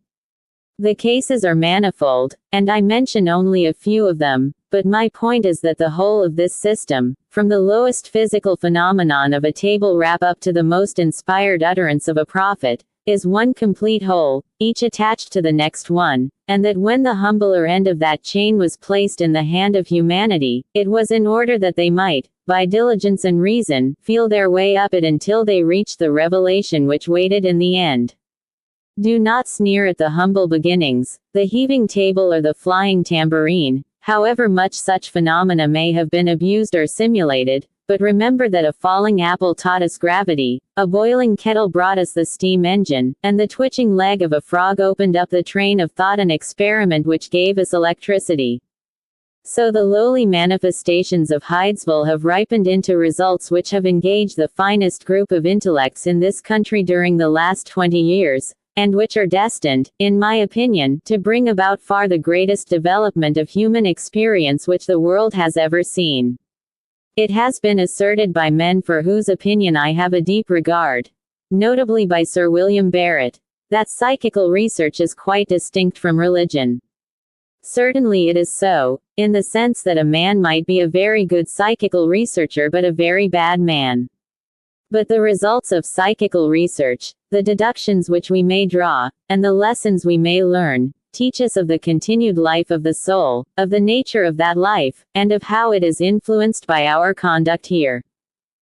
The cases are manifold, and I mention only a few of them, but my point is that the whole of this system, from the lowest physical phenomenon of a table rap up to the most inspired utterance of a prophet, is one complete whole, each attached to the next one, and that when the humbler end of that chain was placed in the hand of humanity, it was in order that they might, by diligence and reason, feel their way up it until they reached the revelation which waited in the end. Do not sneer at the humble beginnings, the heaving table or the flying tambourine, however much such phenomena may have been abused or simulated, but remember that a falling apple taught us gravity, a boiling kettle brought us the steam engine, and the twitching leg of a frog opened up the train of thought and experiment which gave us electricity. So the lowly manifestations of Hydesville have ripened into results which have engaged the finest group of intellects in this country during the last 20 years, and which are destined, in my opinion, to bring about far the greatest development of human experience which the world has ever seen. It has been asserted by men for whose opinion I have a deep regard, notably by Sir William Barrett, that psychical research is quite distinct from religion. Certainly it is so, in the sense that a man might be a very good psychical researcher but a very bad man. But the results of psychical research, the deductions which we may draw, and the lessons we may learn, teach us of the continued life of the soul, of the nature of that life, and of how it is influenced by our conduct here.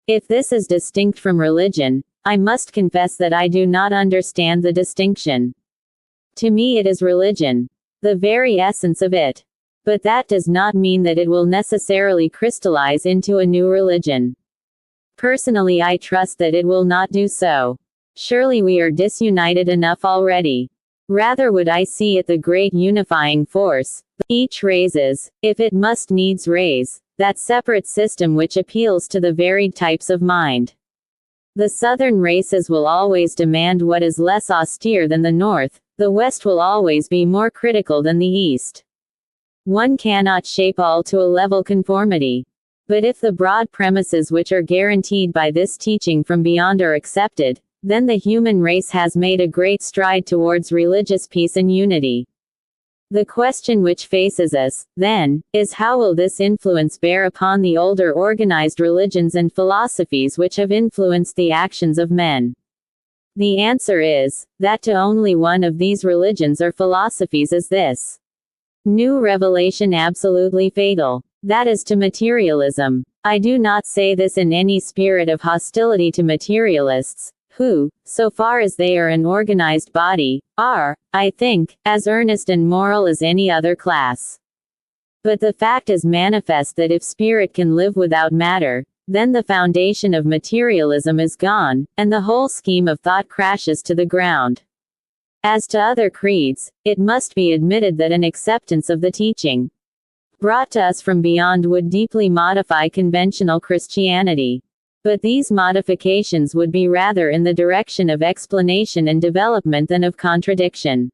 If this is distinct from religion, I must confess that I do not understand the distinction. To me it is religion, the very essence of it. But that does not mean that it will necessarily crystallize into a new religion. Personally, I trust that it will not do so. Surely we are disunited enough already. Rather would I see it the great unifying force, each raises, if it must needs raise, that separate system which appeals to the varied types of mind. The southern races will always demand what is less austere than the north, the west will always be more critical than the east. One cannot shape all to a level conformity. But if the broad premises which are guaranteed by this teaching from beyond are accepted, then the human race has made a great stride towards religious peace and unity. The question which faces us, then, is how will this influence bear upon the older organized religions and philosophies which have influenced the actions of men? The answer is, that to only one of these religions or philosophies is this new revelation absolutely fatal. That is to materialism. I do not say this in any spirit of hostility to materialists, who, so far as they are an organized body, are, I think, as earnest and moral as any other class. But the fact is manifest that if spirit can live without matter, then the foundation of materialism is gone, and the whole scheme of thought crashes to the ground. As to other creeds, it must be admitted that an acceptance of the teaching brought to us from beyond would deeply modify conventional Christianity. But these modifications would be rather in the direction of explanation and development than of contradiction.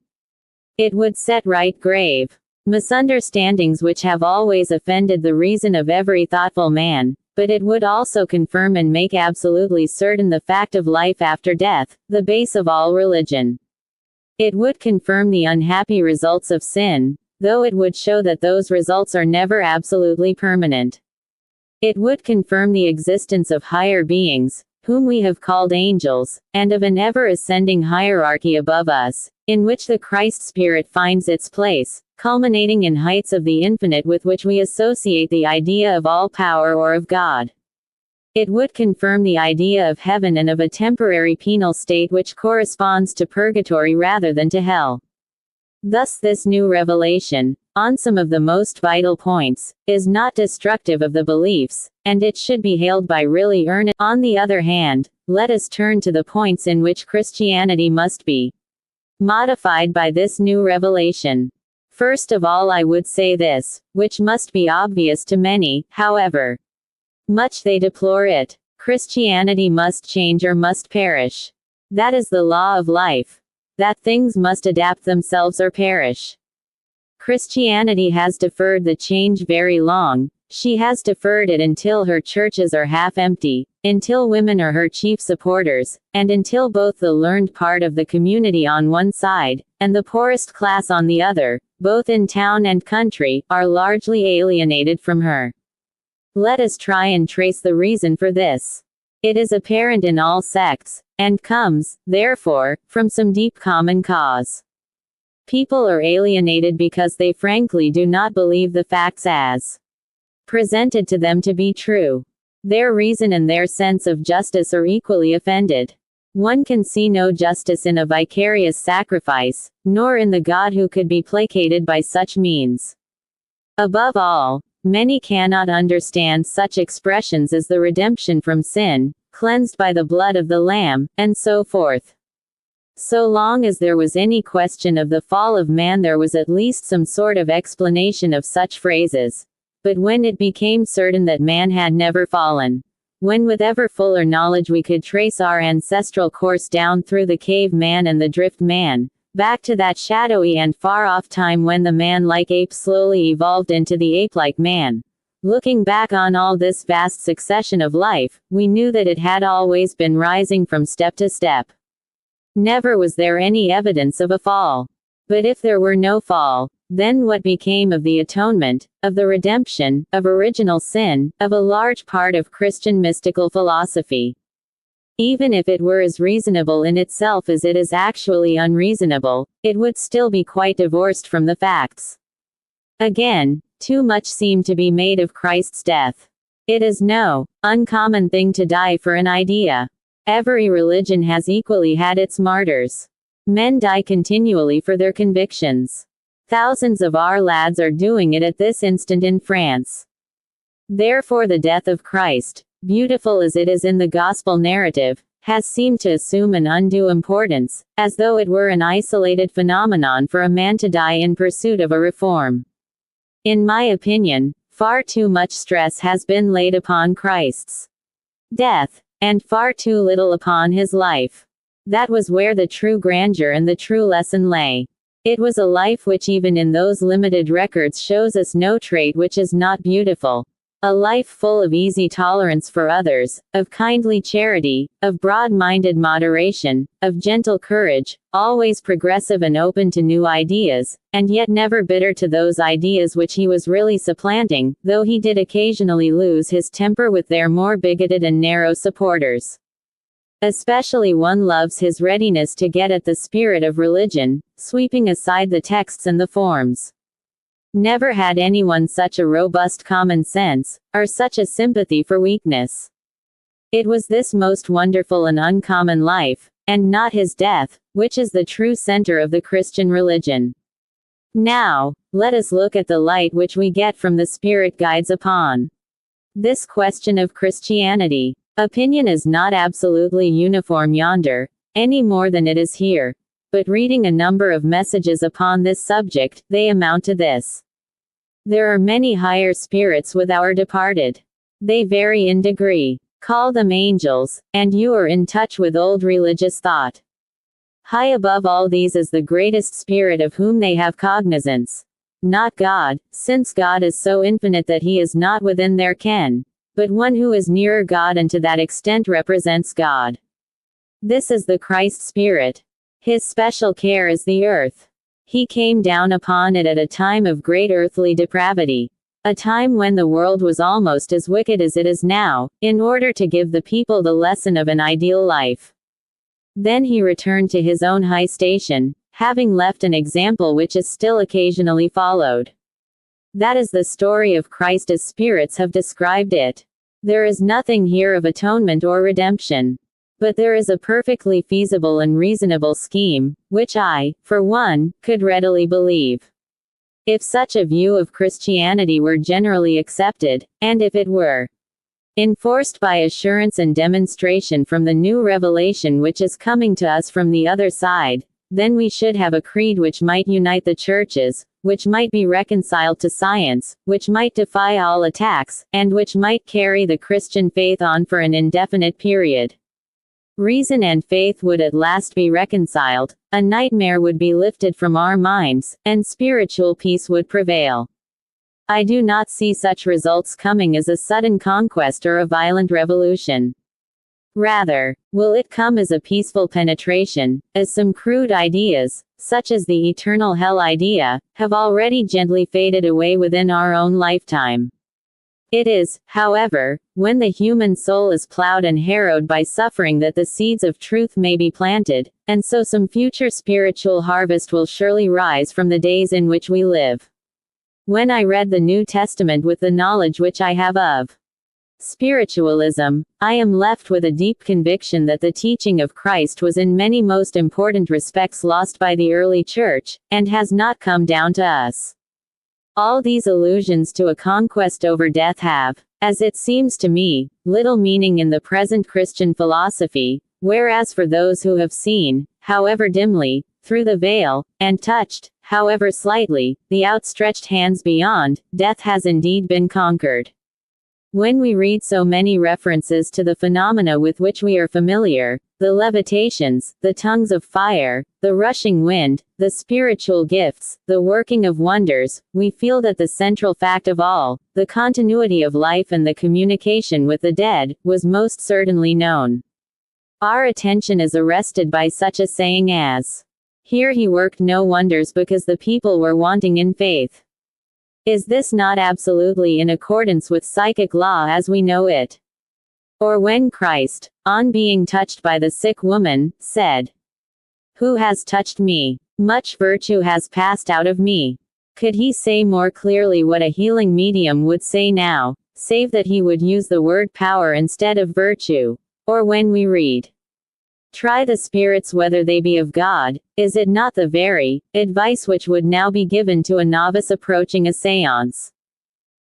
It would set right grave misunderstandings which have always offended the reason of every thoughtful man, but it would also confirm and make absolutely certain the fact of life after death, the base of all religion. It would confirm the unhappy results of sin, though it would show that those results are never absolutely permanent. It would confirm the existence of higher beings, whom we have called angels, and of an ever-ascending hierarchy above us, in which the Christ Spirit finds its place, culminating in heights of the infinite with which we associate the idea of all power or of God. It would confirm the idea of heaven and of a temporary penal state which corresponds to purgatory rather than to hell. Thus this new revelation, on some of the most vital points, is not destructive of the beliefs, and it should be hailed by really earnest. On the other hand, let us turn to the points in which Christianity must be modified by this new revelation. First of all, I would say this, which must be obvious to many, however much they deplore it: Christianity must change or must perish. That is the law of life. That things must adapt themselves or perish. Christianity has deferred the change very long. She has deferred it until her churches are half empty, until women are her chief supporters, and until both the learned part of the community on one side, and the poorest class on the other, both in town and country, are largely alienated from her. Let us try and trace the reason for this. It is apparent in all sects, and comes, therefore, from some deep common cause. People are alienated because they frankly do not believe the facts as presented to them to be true. Their reason and their sense of justice are equally offended. One can see no justice in a vicarious sacrifice, nor in the God who could be placated by such means. Above all, many cannot understand such expressions as the redemption from sin, cleansed by the blood of the Lamb, and so forth. So long as there was any question of the fall of man, there was at least some sort of explanation of such phrases. But when it became certain that man had never fallen, when with ever fuller knowledge we could trace our ancestral course down through the cave man and the drift man, back to that shadowy and far-off time when the man-like ape slowly evolved into the ape-like man, looking back on all this vast succession of life, we knew that it had always been rising from step to step. Never was there any evidence of a fall. But if there were no fall, then what became of the atonement, of the redemption, of original sin, of a large part of Christian mystical philosophy? Even if it were as reasonable in itself as it is actually unreasonable, it would still be quite divorced from the facts. Again, too much seemed to be made of Christ's death. It is no uncommon thing to die for an idea. Every religion has equally had its martyrs. Men die continually for their convictions. Thousands of our lads are doing it at this instant in France. Therefore the death of Christ, beautiful as it is in the gospel narrative, has seemed to assume an undue importance, as though it were an isolated phenomenon for a man to die in pursuit of a reform. In my opinion, far too much stress has been laid upon Christ's death, and far too little upon his life. That was where the true grandeur and the true lesson lay. It was a life which even in those limited records shows us no trait which is not beautiful. A life full of easy tolerance for others, of kindly charity, of broad-minded moderation, of gentle courage, always progressive and open to new ideas, and yet never bitter to those ideas which he was really supplanting, though he did occasionally lose his temper with their more bigoted and narrow supporters. Especially one loves his readiness to get at the spirit of religion, sweeping aside the texts and the forms. Never had anyone such a robust common sense, or such a sympathy for weakness. It was this most wonderful and uncommon life, and not his death, which is the true center of the Christian religion. Now, let us look at the light which we get from the Spirit guides upon this question of Christianity. Opinion is not absolutely uniform yonder, any more than it is here. But reading a number of messages upon this subject, they amount to this. There are many higher spirits with our departed. They vary in degree. Call them angels, and you are in touch with old religious thought. High above all these is the greatest spirit of whom they have cognizance. Not God, since God is so infinite that he is not within their ken, but one who is nearer God and to that extent represents God. This is the Christ Spirit. His special care is the earth. He came down upon it at a time of great earthly depravity, a time when the world was almost as wicked as it is now, in order to give the people the lesson of an ideal life. Then he returned to his own high station, having left an example which is still occasionally followed. That is the story of Christ as spirits have described it. There is nothing here of atonement or redemption. But there is a perfectly feasible and reasonable scheme, which I, for one, could readily believe. If such a view of Christianity were generally accepted, and if it were enforced by assurance and demonstration from the new revelation which is coming to us from the other side, then we should have a creed which might unite the churches, which might be reconciled to science, which might defy all attacks, and which might carry the Christian faith on for an indefinite period. Reason and faith would at last be reconciled, a nightmare would be lifted from our minds, and spiritual peace would prevail. I do not see such results coming as a sudden conquest or a violent revolution. Rather, will it come as a peaceful penetration, as some crude ideas, such as the eternal hell idea, have already gently faded away within our own lifetime. It is, however, when the human soul is plowed and harrowed by suffering that the seeds of truth may be planted, and so some future spiritual harvest will surely rise from the days in which we live. When I read the New Testament with the knowledge which I have of spiritualism, I am left with a deep conviction that the teaching of Christ was in many most important respects lost by the early church, and has not come down to us. All these allusions to a conquest over death have, as it seems to me, little meaning in the present Christian philosophy, whereas for those who have seen, however dimly, through the veil, and touched, however slightly, the outstretched hands beyond, death has indeed been conquered. When we read so many references to the phenomena with which we are familiar, the levitations, the tongues of fire, the rushing wind, the spiritual gifts, the working of wonders, we feel that the central fact of all, the continuity of life and the communication with the dead, was most certainly known. Our attention is arrested by such a saying as, "Here he worked no wonders because the people were wanting in faith." Is this not absolutely in accordance with psychic law as we know it? Or when Christ, on being touched by the sick woman, said, "Who has touched me? Much virtue has passed out of me." Could he say more clearly what a healing medium would say now, save that he would use the word power instead of virtue? Or when we read, "Try the spirits whether they be of God," is it not the very advice which would now be given to a novice approaching a séance?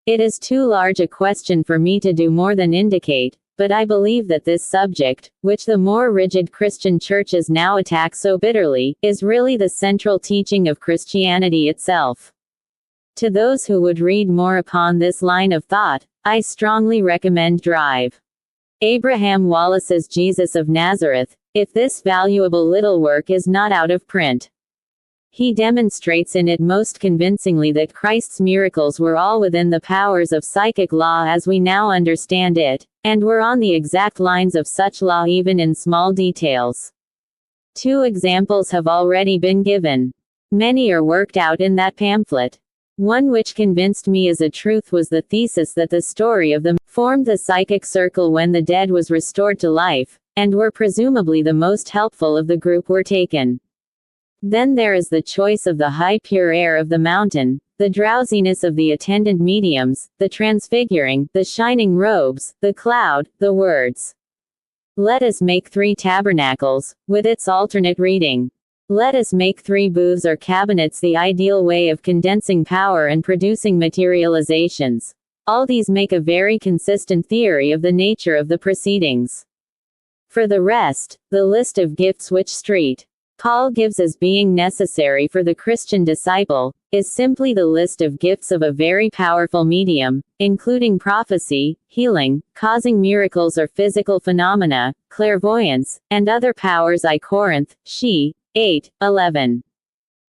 It is too large a question for me to do more than indicate, but I believe that this subject, which the more rigid Christian churches now attack so bitterly, is really the central teaching of Christianity itself. To those who would read more upon this line of thought, I strongly recommend Drive. Abraham Wallace's Jesus of Nazareth, if this valuable little work is not out of print. He demonstrates in it most convincingly that Christ's miracles were all within the powers of psychic law as we now understand it, and were on the exact lines of such law even in small details. 2 examples have already been given. Many are worked out in that pamphlet. One which convinced me as a truth was the thesis that the story of them formed the psychic circle when the dead was restored to life, and were presumably the most helpful of the group were taken. Then there is the choice of the high pure air of the mountain, the drowsiness of the attendant mediums, the transfiguring, the shining robes, the cloud, the words. Let us make 3 tabernacles, with its alternate reading. Let us make 3 booths or cabinets, the ideal way of condensing power and producing materializations. All these make a very consistent theory of the nature of the proceedings. For the rest, the list of gifts which St. Paul gives as being necessary for the Christian disciple, is simply the list of gifts of a very powerful medium, including prophecy, healing, causing miracles or physical phenomena, clairvoyance, and other powers. I Corinth, she, 8:11.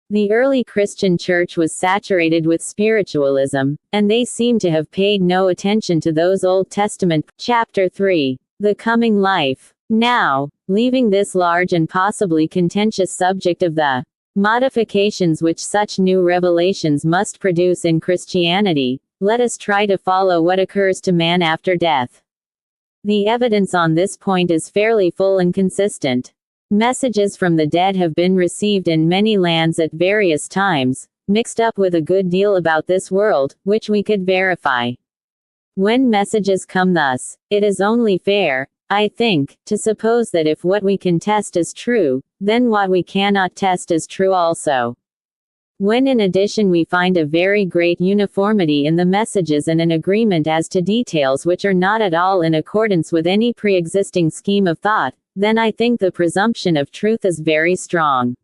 The early Christian church was saturated with spiritualism, and they seem to have paid no attention to those Old Testament. Chapter 3. The Coming Life. Now, leaving this large and possibly contentious subject of the modifications which such new revelations must produce in Christianity, let us try to follow what occurs to man after death. The evidence on this point is fairly full and consistent. Messages from the dead have been received in many lands at various times, mixed up with a good deal about this world, which we could verify. When messages come thus, it is only fair, I think, to suppose that if what we can test is true, then what we cannot test is true also. When in addition we find a very great uniformity in the messages and an agreement as to details which are not at all in accordance with any pre-existing scheme of thought, then I think the presumption of truth is very strong.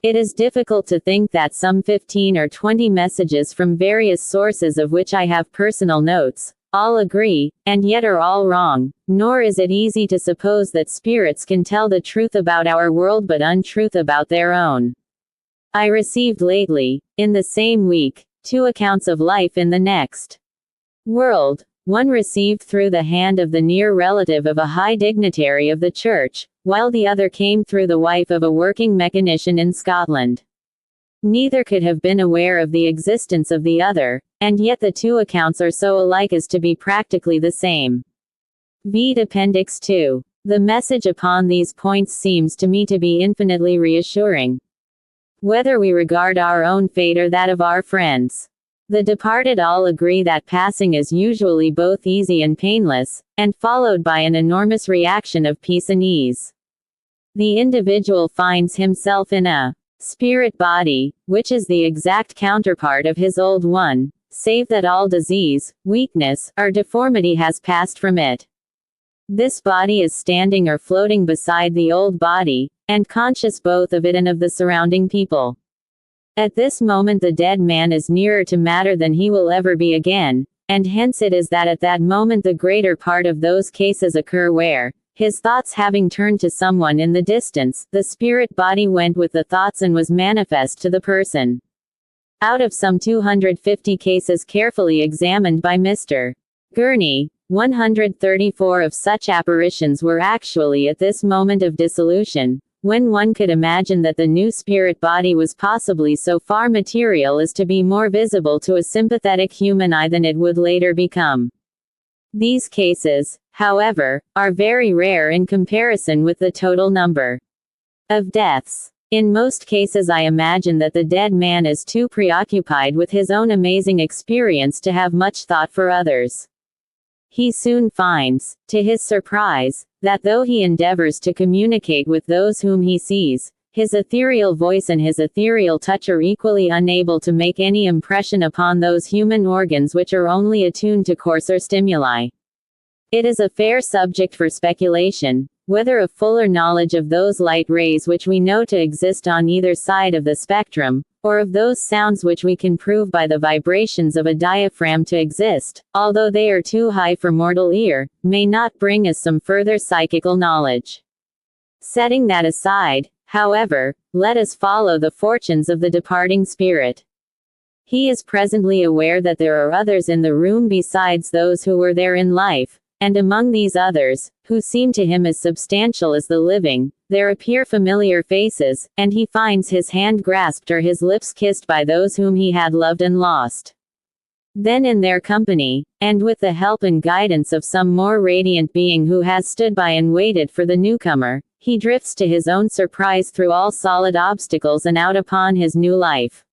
It is difficult to think that some 15 or 20 messages from various sources of which I have personal notes, all agree, and yet are all wrong, nor is it easy to suppose that spirits can tell the truth about our world but untruth about their own. I received lately, in the same week, 2 accounts of life in the next world, one received through the hand of the near relative of a high dignitary of the church, while the other came through the wife of a working mechanician in Scotland. Neither could have been aware of the existence of the other, and yet the 2 accounts are so alike as to be practically the same. Vide Appendix 2. The message upon these points seems to me to be infinitely reassuring. Whether we regard our own fate or that of our friends, the departed all agree that passing is usually both easy and painless, and followed by an enormous reaction of peace and ease. The individual finds himself in a spirit body, which is the exact counterpart of his old one, save that all disease, weakness, or deformity has passed from it. This body is standing or floating beside the old body, and conscious both of it and of the surrounding people. At this moment the dead man is nearer to matter than he will ever be again, and hence it is that at that moment the greater part of those cases occur where, his thoughts having turned to someone in the distance, the spirit body went with the thoughts and was manifest to the person. Out of some 250 cases carefully examined by Mr. Gurney, 134 of such apparitions were actually at this moment of dissolution, when one could imagine that the new spirit body was possibly so far material as to be more visible to a sympathetic human eye than it would later become. These cases, however, are very rare in comparison with the total number of deaths. In most cases I imagine that the dead man is too preoccupied with his own amazing experience to have much thought for others. He soon finds, to his surprise, that though he endeavors to communicate with those whom he sees, his ethereal voice and his ethereal touch are equally unable to make any impression upon those human organs which are only attuned to coarser stimuli. It is a fair subject for speculation, whether a fuller knowledge of those light rays which we know to exist on either side of the spectrum, or of those sounds which we can prove by the vibrations of a diaphragm to exist, although they are too high for mortal ear, may not bring us some further psychical knowledge. Setting that aside, however, let us follow the fortunes of the departing spirit. He is presently aware that there are others in the room besides those who were there in life, and among these others, who seem to him as substantial as the living, there appear familiar faces, and he finds his hand grasped or his lips kissed by those whom he had loved and lost. Then in their company, and with the help and guidance of some more radiant being who has stood by and waited for the newcomer, he drifts to his own surprise through all solid obstacles and out upon his new life.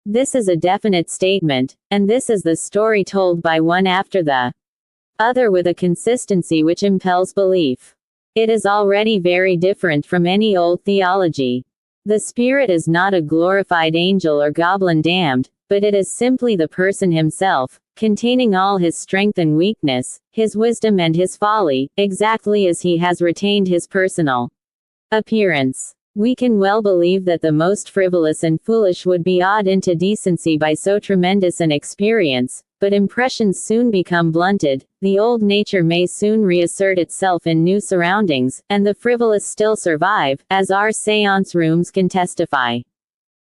This is a definite statement, and this is the story told by one after the other with a consistency which impels belief. It is already very different from any old theology. The spirit is not a glorified angel or goblin damned, but it is simply the person himself, containing all his strength and weakness, his wisdom and his folly, exactly as he has retained his personal appearance. We can well believe that the most frivolous and foolish would be awed into decency by so tremendous an experience, but impressions soon become blunted, the old nature may soon reassert itself in new surroundings, and the frivolous still survive, as our séance rooms can testify.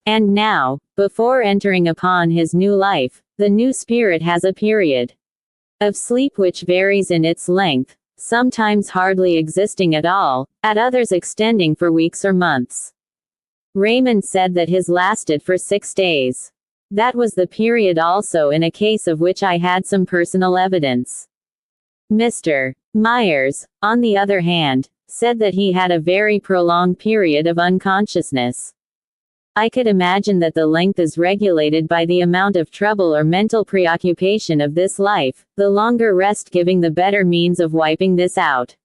And now, before entering upon his new life, the new spirit has a period of sleep which varies in its length, sometimes hardly existing at all, at others extending for weeks or months. Raymond said that his lasted for 6 days. That was the period also in a case of which I had some personal evidence. Mr. Myers, on the other hand, said that he had a very prolonged period of unconsciousness. I could imagine that the length is regulated by the amount of trouble or mental preoccupation of this life, the longer rest giving the better means of wiping this out.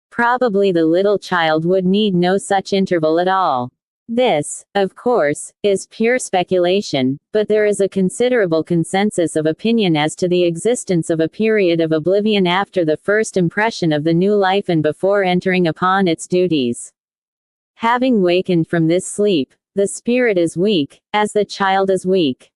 Probably the little child would need no such interval at all. This, of course, is pure speculation, but there is a considerable consensus of opinion as to the existence of a period of oblivion after the first impression of the new life and before entering upon its duties. Having wakened from this sleep, the spirit is weak, as the child is weak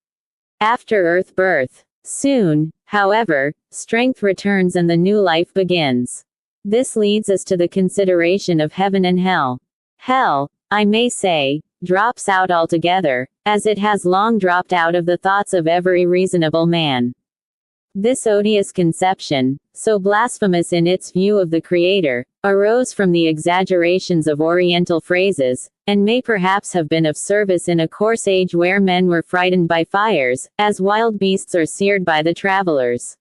after earth birth. Soon, however, strength returns and the new life begins. This leads us to the consideration of heaven and hell. Hell, I may say, drops out altogether, as it has long dropped out of the thoughts of every reasonable man. This odious conception, so blasphemous in its view of the Creator, arose from the exaggerations of Oriental phrases, and may perhaps have been of service in a coarse age where men were frightened by fires, as wild beasts are seared by the travelers.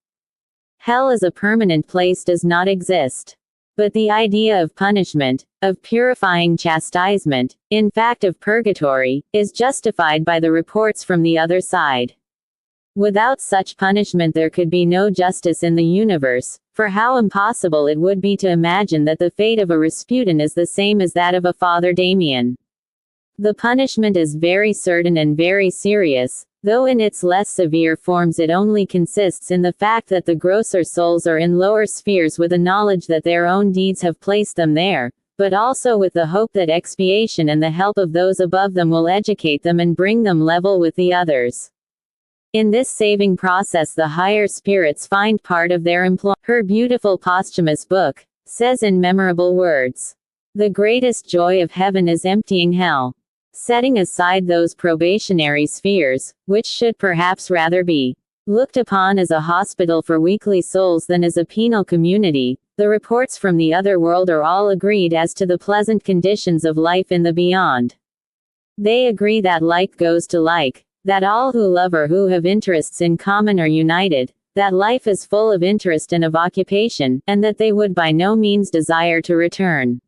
Hell as a permanent place does not exist. But the idea of punishment, of purifying chastisement, in fact of purgatory, is justified by the reports from the other side. Without such punishment there could be no justice in the universe, for how impossible it would be to imagine that the fate of a Rasputin is the same as that of a Father Damien. The punishment is very certain and very serious, though in its less severe forms it only consists in the fact that the grosser souls are in lower spheres with a knowledge that their own deeds have placed them there, but also with the hope that expiation and the help of those above them will educate them and bring them level with the others. In this saving process the higher spirits find part of their employ. Her beautiful posthumous book says in memorable words, "The greatest joy of heaven is emptying hell." Setting aside those probationary spheres, which should perhaps rather be looked upon as a hospital for weakly souls than as a penal community, the reports from the other world are all agreed as to the pleasant conditions of life in the beyond. They agree that like goes to like, that all who love or who have interests in common are united, that life is full of interest and of occupation, and that they would by no means desire to return.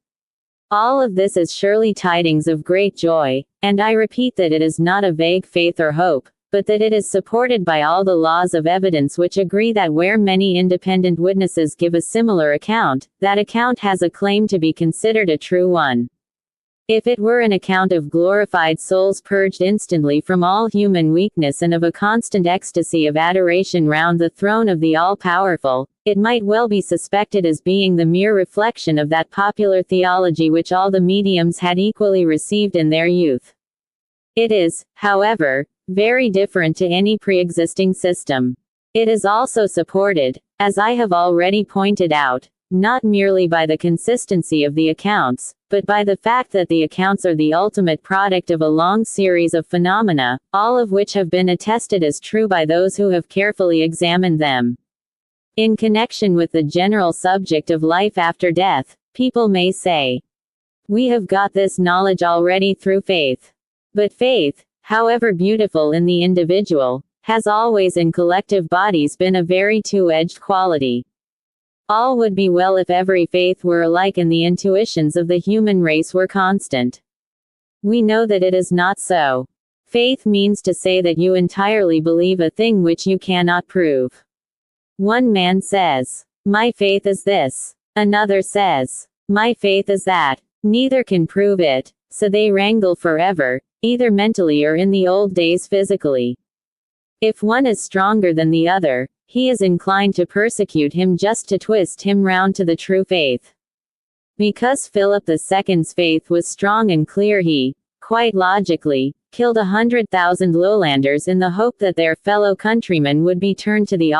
All of this is surely tidings of great joy, and I repeat that it is not a vague faith or hope, but that it is supported by all the laws of evidence which agree that where many independent witnesses give a similar account, that account has a claim to be considered a true one. If it were an account of glorified souls purged instantly from all human weakness and of a constant ecstasy of adoration round the throne of the all-powerful, it might well be suspected as being the mere reflection of that popular theology which all the mediums had equally received in their youth. It is, however, very different to any pre-existing system. It is also supported, as I have already pointed out, not merely by the consistency of the accounts, but by the fact that the accounts are the ultimate product of a long series of phenomena, all of which have been attested as true by those who have carefully examined them. In connection with the general subject of life after death, people may say, "We have got this knowledge already through faith." But faith, however beautiful in the individual, has always in collective bodies been a very two-edged quality. All would be well if every faith were alike and the intuitions of the human race were constant. We know that it is not so. Faith means to say that you entirely believe a thing which you cannot prove. One man says, "My faith is this." Another says, "My faith is that." Neither can prove it, so they wrangle forever, either mentally or in the old days physically. If one is stronger than the other, he is inclined to persecute him just to twist him round to the true faith. Because Philip II's faith was strong and clear, he, quite logically, killed 100,000 lowlanders in the hope that their fellow countrymen would be turned to the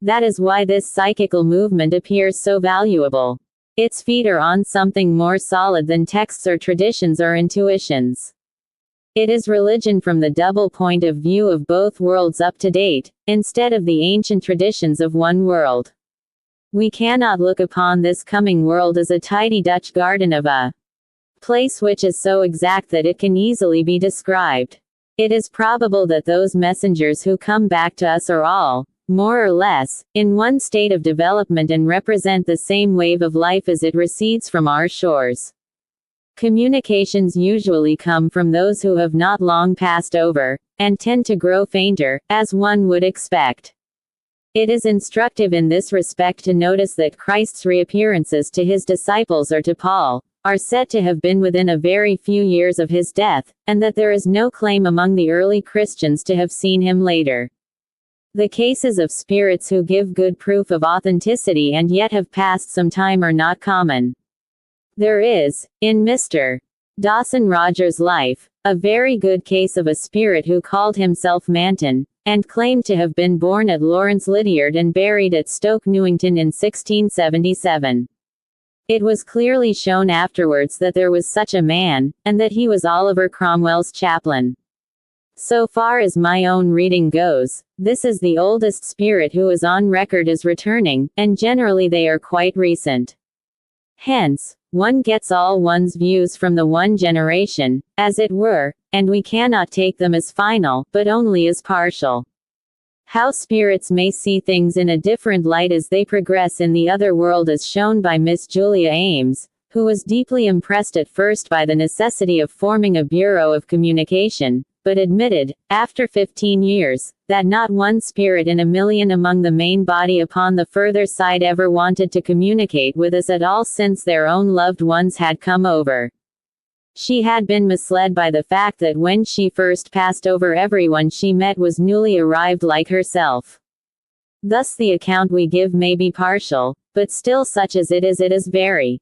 That is why this psychical movement appears so valuable. Its feet are on something more solid than texts or traditions or intuitions. It is religion from the double point of view of both worlds up to date, instead of the ancient traditions of one world. We cannot look upon this coming world as a tidy Dutch garden of a place which is so exact that it can easily be described. It is probable that those messengers who come back to us are all, more or less, in one state of development and represent the same wave of life as it recedes from our shores. Communications usually come from those who have not long passed over, and tend to grow fainter, as one would expect. It is instructive in this respect to notice that Christ's reappearances to his disciples or to Paul are said to have been within a very few years of his death, and that there is no claim among the early Christians to have seen him later. The cases of spirits who give good proof of authenticity and yet have passed some time are not common. There is, in Mr. Dawson Rogers' life, a very good case of a spirit who called himself Manton, and claimed to have been born at Lawrence Lydiard and buried at Stoke Newington in 1677. It was clearly shown afterwards that there was such a man, and that he was Oliver Cromwell's chaplain. So far as my own reading goes, this is the oldest spirit who is on record as returning, and generally they are quite recent. Hence, one gets all one's views from the one generation, as it were, and we cannot take them as final, but only as partial. How spirits may see things in a different light as they progress in the other world is shown by Miss Julia Ames, who was deeply impressed at first by the necessity of forming a Bureau of Communication, but admitted, after 15 years, that not one spirit in a million among the main body upon the further side ever wanted to communicate with us at all since their own loved ones had come over. She had been misled by the fact that when she first passed over, everyone she met was newly arrived like herself. Thus the account we give may be partial, but still such as it is very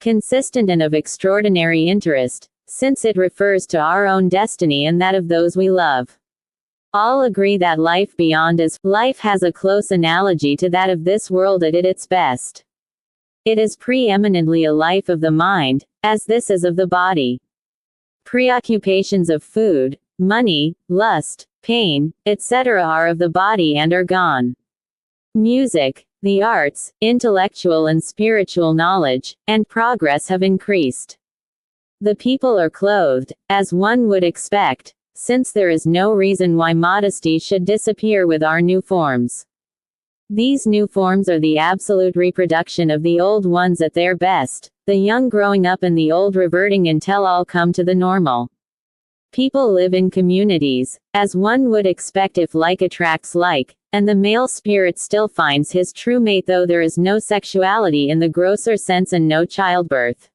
consistent and of extraordinary interest, since it refers to our own destiny and that of those we love. All agree that life beyond us, life has a close analogy to that of this world at its best. It is preeminently a life of the mind, as this is of the body. Preoccupations of food, money, lust, pain, etc. are of the body and are gone. Music, the arts, intellectual and spiritual knowledge, and progress have increased. The people are clothed, as one would expect, since there is no reason why modesty should disappear with our new forms. These new forms are the absolute reproduction of the old ones at their best, the young growing up and the old reverting until all come to the normal. People live in communities, as one would expect if like attracts like, and the male spirit still finds his true mate though there is no sexuality in the grosser sense and no childbirth.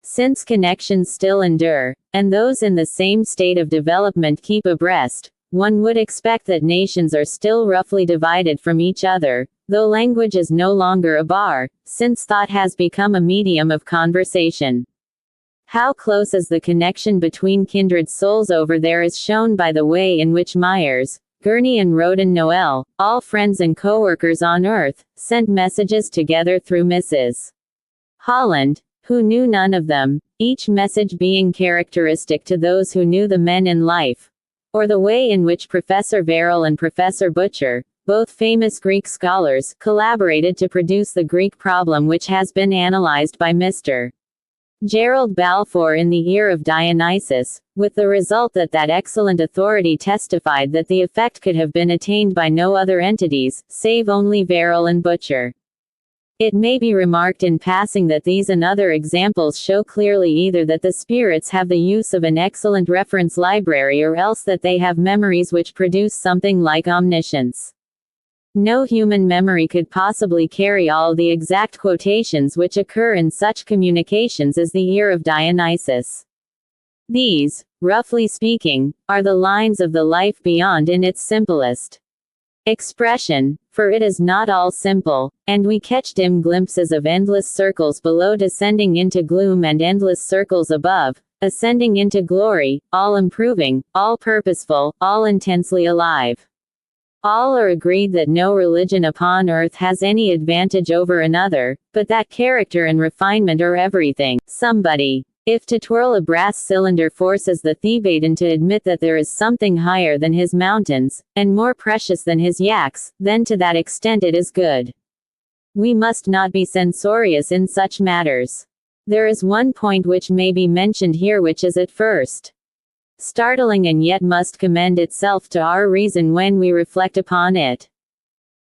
Since connections still endure, and those in the same state of development keep abreast, one would expect that nations are still roughly divided from each other, though language is no longer a bar, since thought has become a medium of conversation. How close is the connection between kindred souls over there is shown by the way in which Myers, Gurney and Roden Noel, all friends and co-workers on Earth, sent messages together through Mrs. Holland, who knew none of them, each message being characteristic to those who knew the men in life. Or the way in which Professor Verrill and Professor Butcher, both famous Greek scholars, collaborated to produce the Greek problem which has been analyzed by Mr. Gerald Balfour in The Ear of Dionysus, with the result that that excellent authority testified that the effect could have been attained by no other entities, save only Verrill and Butcher. It may be remarked in passing that these and other examples show clearly either that the spirits have the use of an excellent reference library or else that they have memories which produce something like omniscience. No human memory could possibly carry all the exact quotations which occur in such communications as the ear of Dionysus. These, roughly speaking, are the lines of the life beyond in its simplest expression, for it is not all simple, and we catch dim glimpses of endless circles below descending into gloom and endless circles above, ascending into glory, all improving, all purposeful, all intensely alive. All are agreed that no religion upon earth has any advantage over another, but that character and refinement are everything. Somebody, if to twirl a brass cylinder forces the Thebaid to admit that there is something higher than his mountains, and more precious than his yaks, then to that extent it is good. We must not be censorious in such matters. There is one point which may be mentioned here which is at first startling and yet must commend itself to our reason when we reflect upon it.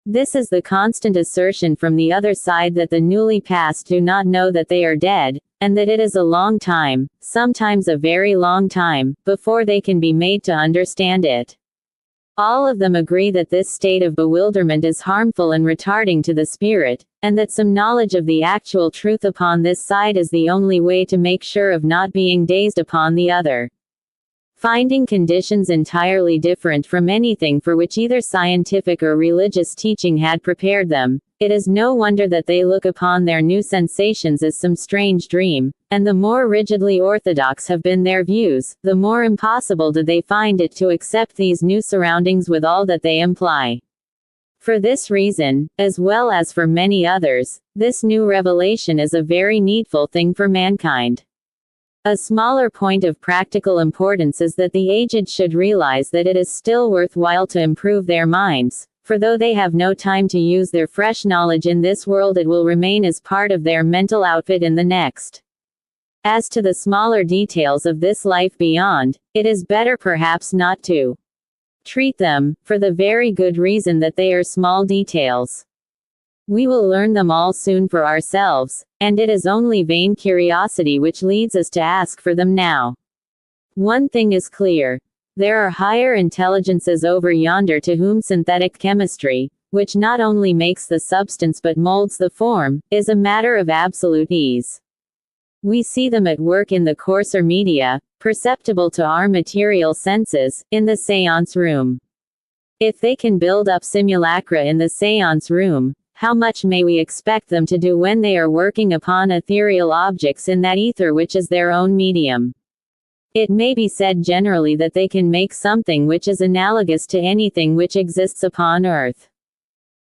This is the constant assertion from the other side that the newly passed do not know that they are dead, and that it is a long time, sometimes a very long time, before they can be made to understand it. All of them agree that this state of bewilderment is harmful and retarding to the spirit, and that some knowledge of the actual truth upon this side is the only way to make sure of not being dazed upon the other. Finding conditions entirely different from anything for which either scientific or religious teaching had prepared them, it is no wonder that they look upon their new sensations as some strange dream, and the more rigidly orthodox have been their views, the more impossible do they find it to accept these new surroundings with all that they imply. For this reason, as well as for many others, this new revelation is a very needful thing for mankind. A smaller point of practical importance is that the aged should realize that it is still worthwhile to improve their minds, for though they have no time to use their fresh knowledge in this world, it will remain as part of their mental outfit in the next. As to the smaller details of this life beyond, it is better perhaps not to treat them, for the very good reason that they are small details. We will learn them all soon for ourselves, and it is only vain curiosity which leads us to ask for them now. One thing is clear. There are higher intelligences over yonder to whom synthetic chemistry, which not only makes the substance but molds the form, is a matter of absolute ease. We see them at work in the coarser media, perceptible to our material senses, in the séance room. If they can build up simulacra in the séance room, how much may we expect them to do when they are working upon ethereal objects in that ether which is their own medium? It may be said generally that they can make something which is analogous to anything which exists upon earth.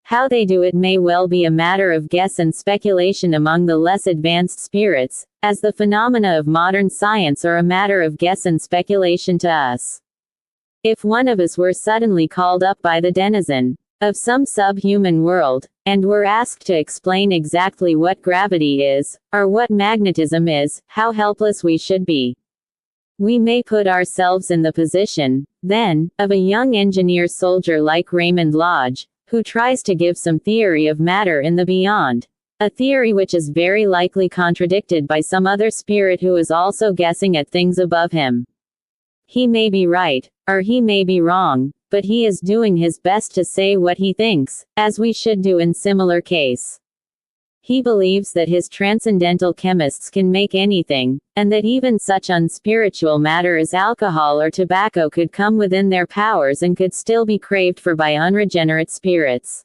How they do it may well be a matter of guess and speculation among the less advanced spirits, as the phenomena of modern science are a matter of guess and speculation to us. If one of us were suddenly called up by the denizen of some subhuman world, and were asked to explain exactly what gravity is, or what magnetism is, how helpless we should be. We may put ourselves in the position, then, of a young engineer soldier like Raymond Lodge, who tries to give some theory of matter in the beyond, a theory which is very likely contradicted by some other spirit who is also guessing at things above him. He may be right, or he may be wrong, but he is doing his best to say what he thinks, as we should do in similar case. He believes that his transcendental chemists can make anything, and that even such unspiritual matter as alcohol or tobacco could come within their powers and could still be craved for by unregenerate spirits.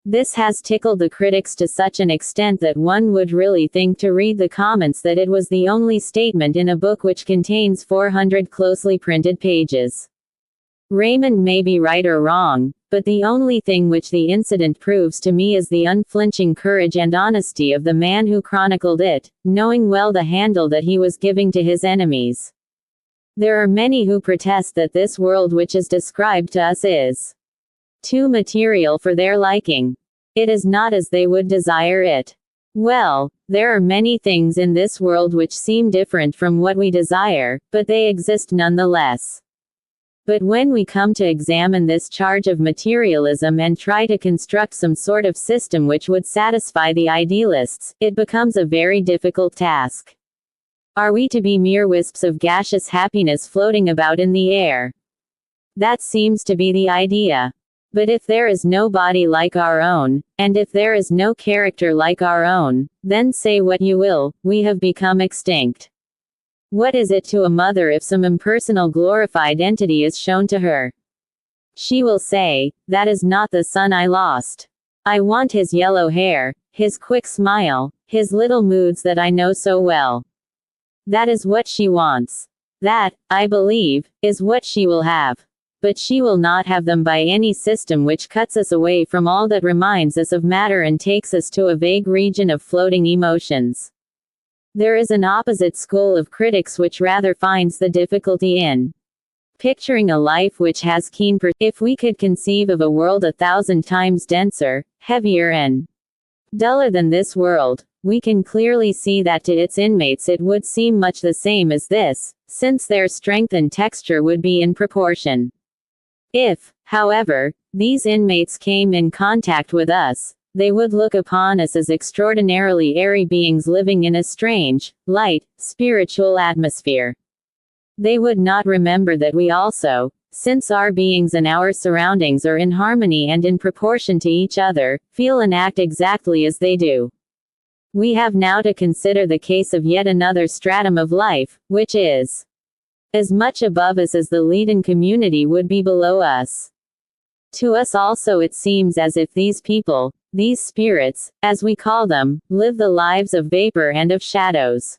This has tickled the critics to such an extent that one would really think to read the comments that it was the only statement in a book which contains 400 closely printed pages. Raymond may be right or wrong, but the only thing which the incident proves to me is the unflinching courage and honesty of the man who chronicled it, knowing well the handle that he was giving to his enemies. There are many who protest that this world which is described to us is too material for their liking. It is not as they would desire it. Well, there are many things in this world which seem different from what we desire, but they exist nonetheless. But when we come to examine this charge of materialism and try to construct some sort of system which would satisfy the idealists, it becomes a very difficult task. Are we to be mere wisps of gaseous happiness floating about in the air? That seems to be the idea. But if there is no body like our own, and if there is no character like our own, then say what you will, we have become extinct. What is it to a mother if some impersonal glorified entity is shown to her? She will say, "That is not the son I lost. I want his yellow hair, his quick smile, his little moods that I know so well." That is what she wants. That, I believe, is what she will have. But she will not have them by any system which cuts us away from all that reminds us of matter and takes us to a vague region of floating emotions. There is an opposite school of critics which rather finds the difficulty in picturing a life which has if we could conceive of a world 1,000 times denser, heavier and duller than this world, we can clearly see that to its inmates it would seem much the same as this, since their strength and texture would be in proportion. If, however, these inmates came in contact with us, they would look upon us as extraordinarily airy beings living in a strange, light, spiritual atmosphere. They would not remember that we also, since our beings and our surroundings are in harmony and in proportion to each other, feel and act exactly as they do. We have now to consider the case of yet another stratum of life, which is as much above us as the Leiden community would be below us. To us also it seems as if these people, these spirits, as we call them, live the lives of vapor and of shadows.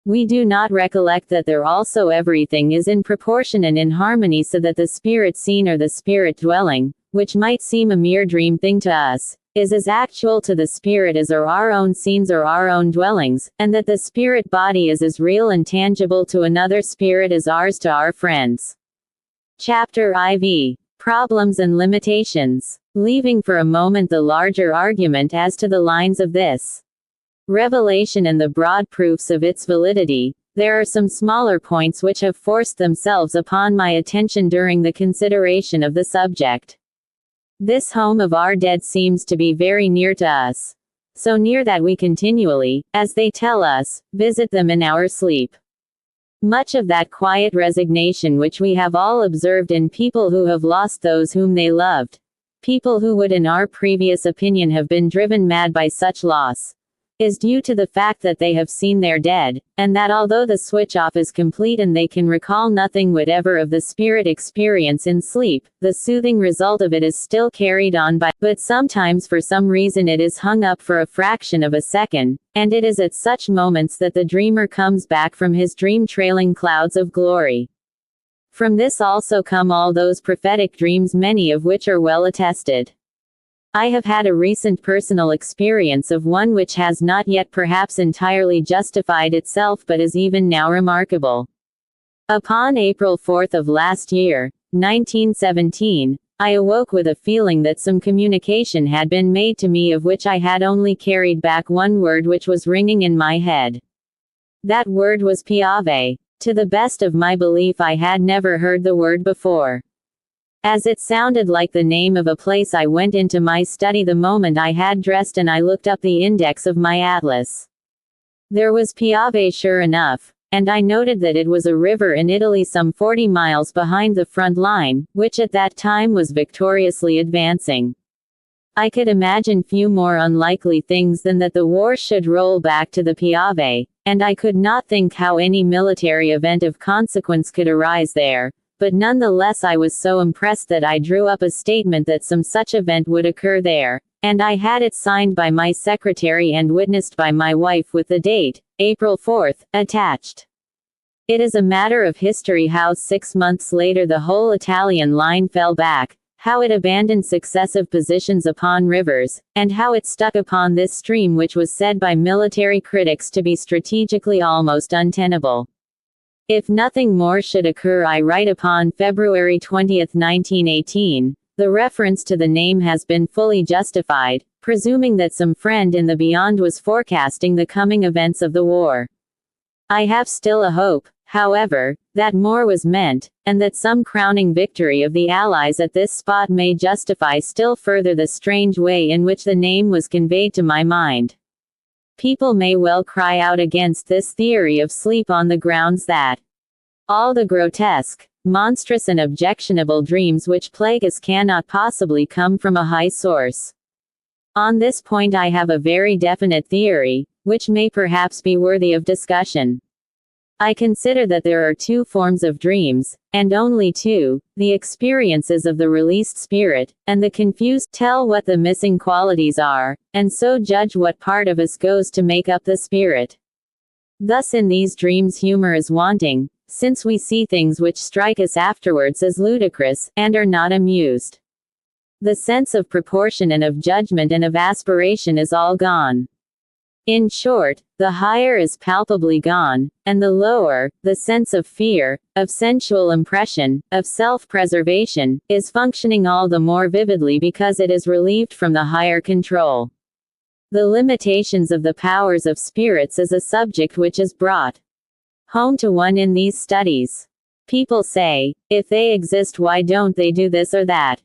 We do not recollect that there also everything is in proportion and in harmony, so that the spirit scene or the spirit dwelling, which might seem a mere dream thing to us, is as actual to the spirit as are our own scenes or our own dwellings, and that the spirit body is as real and tangible to another spirit as ours to our friends. Chapter IV. Problems and Limitations. Leaving for a moment the larger argument as to the lines of this revelation and the broad proofs of its validity, there are some smaller points which have forced themselves upon my attention during the consideration of the subject. This home of our dead seems to be very near to us. So near that we continually, as they tell us, visit them in our sleep. Much of that quiet resignation which we have all observed in people who have lost those whom they loved, people who would in our previous opinion have been driven mad by such loss, is due to the fact that they have seen their dead, and that although the switch-off is complete and they can recall nothing whatever of the spirit experience in sleep, the soothing result of it is still carried on but sometimes for some reason it is hung up for a fraction of a second, and it is at such moments that the dreamer comes back from his dream trailing clouds of glory. From this also come all those prophetic dreams, many of which are well attested. I have had a recent personal experience of one which has not yet perhaps entirely justified itself but is even now remarkable. Upon April 4th of last year, 1917, I awoke with a feeling that some communication had been made to me of which I had only carried back one word which was ringing in my head. That word was Piave. To the best of my belief I had never heard the word before. As it sounded like the name of a place, I went into my study the moment I had dressed and I looked up the index of my atlas. There was Piave sure enough, and I noted that it was a river in Italy some 40 miles behind the front line, which at that time was victoriously advancing. I could imagine few more unlikely things than that the war should roll back to the Piave, and I could not think how any military event of consequence could arise there. But nonetheless I was so impressed that I drew up a statement that some such event would occur there, and I had it signed by my secretary and witnessed by my wife with the date, April 4th, attached. It is a matter of history how 6 months later the whole Italian line fell back, how it abandoned successive positions upon rivers, and how it stuck upon this stream which was said by military critics to be strategically almost untenable. If nothing more should occur, I write upon February 20, 1918, the reference to the name has been fully justified, presuming that some friend in the beyond was forecasting the coming events of the war. I have still a hope, however, that more was meant, and that some crowning victory of the Allies at this spot may justify still further the strange way in which the name was conveyed to my mind. People may well cry out against this theory of sleep on the grounds that all the grotesque, monstrous and objectionable dreams which plague us cannot possibly come from a high source. On this point I have a very definite theory, which may perhaps be worthy of discussion. I consider that there are two forms of dreams, and only two: the experiences of the released spirit, and the confused. Tell what the missing qualities are, and so judge what part of us goes to make up the spirit. Thus in these dreams humor is wanting, since we see things which strike us afterwards as ludicrous, and are not amused. The sense of proportion and of judgment and of aspiration is all gone. In short, the higher is palpably gone, and the lower, the sense of fear, of sensual impression, of self-preservation, is functioning all the more vividly because it is relieved from the higher control. The limitations of the powers of spirits is a subject which is brought home to one in these studies. People say, if they exist, why don't they do this or that?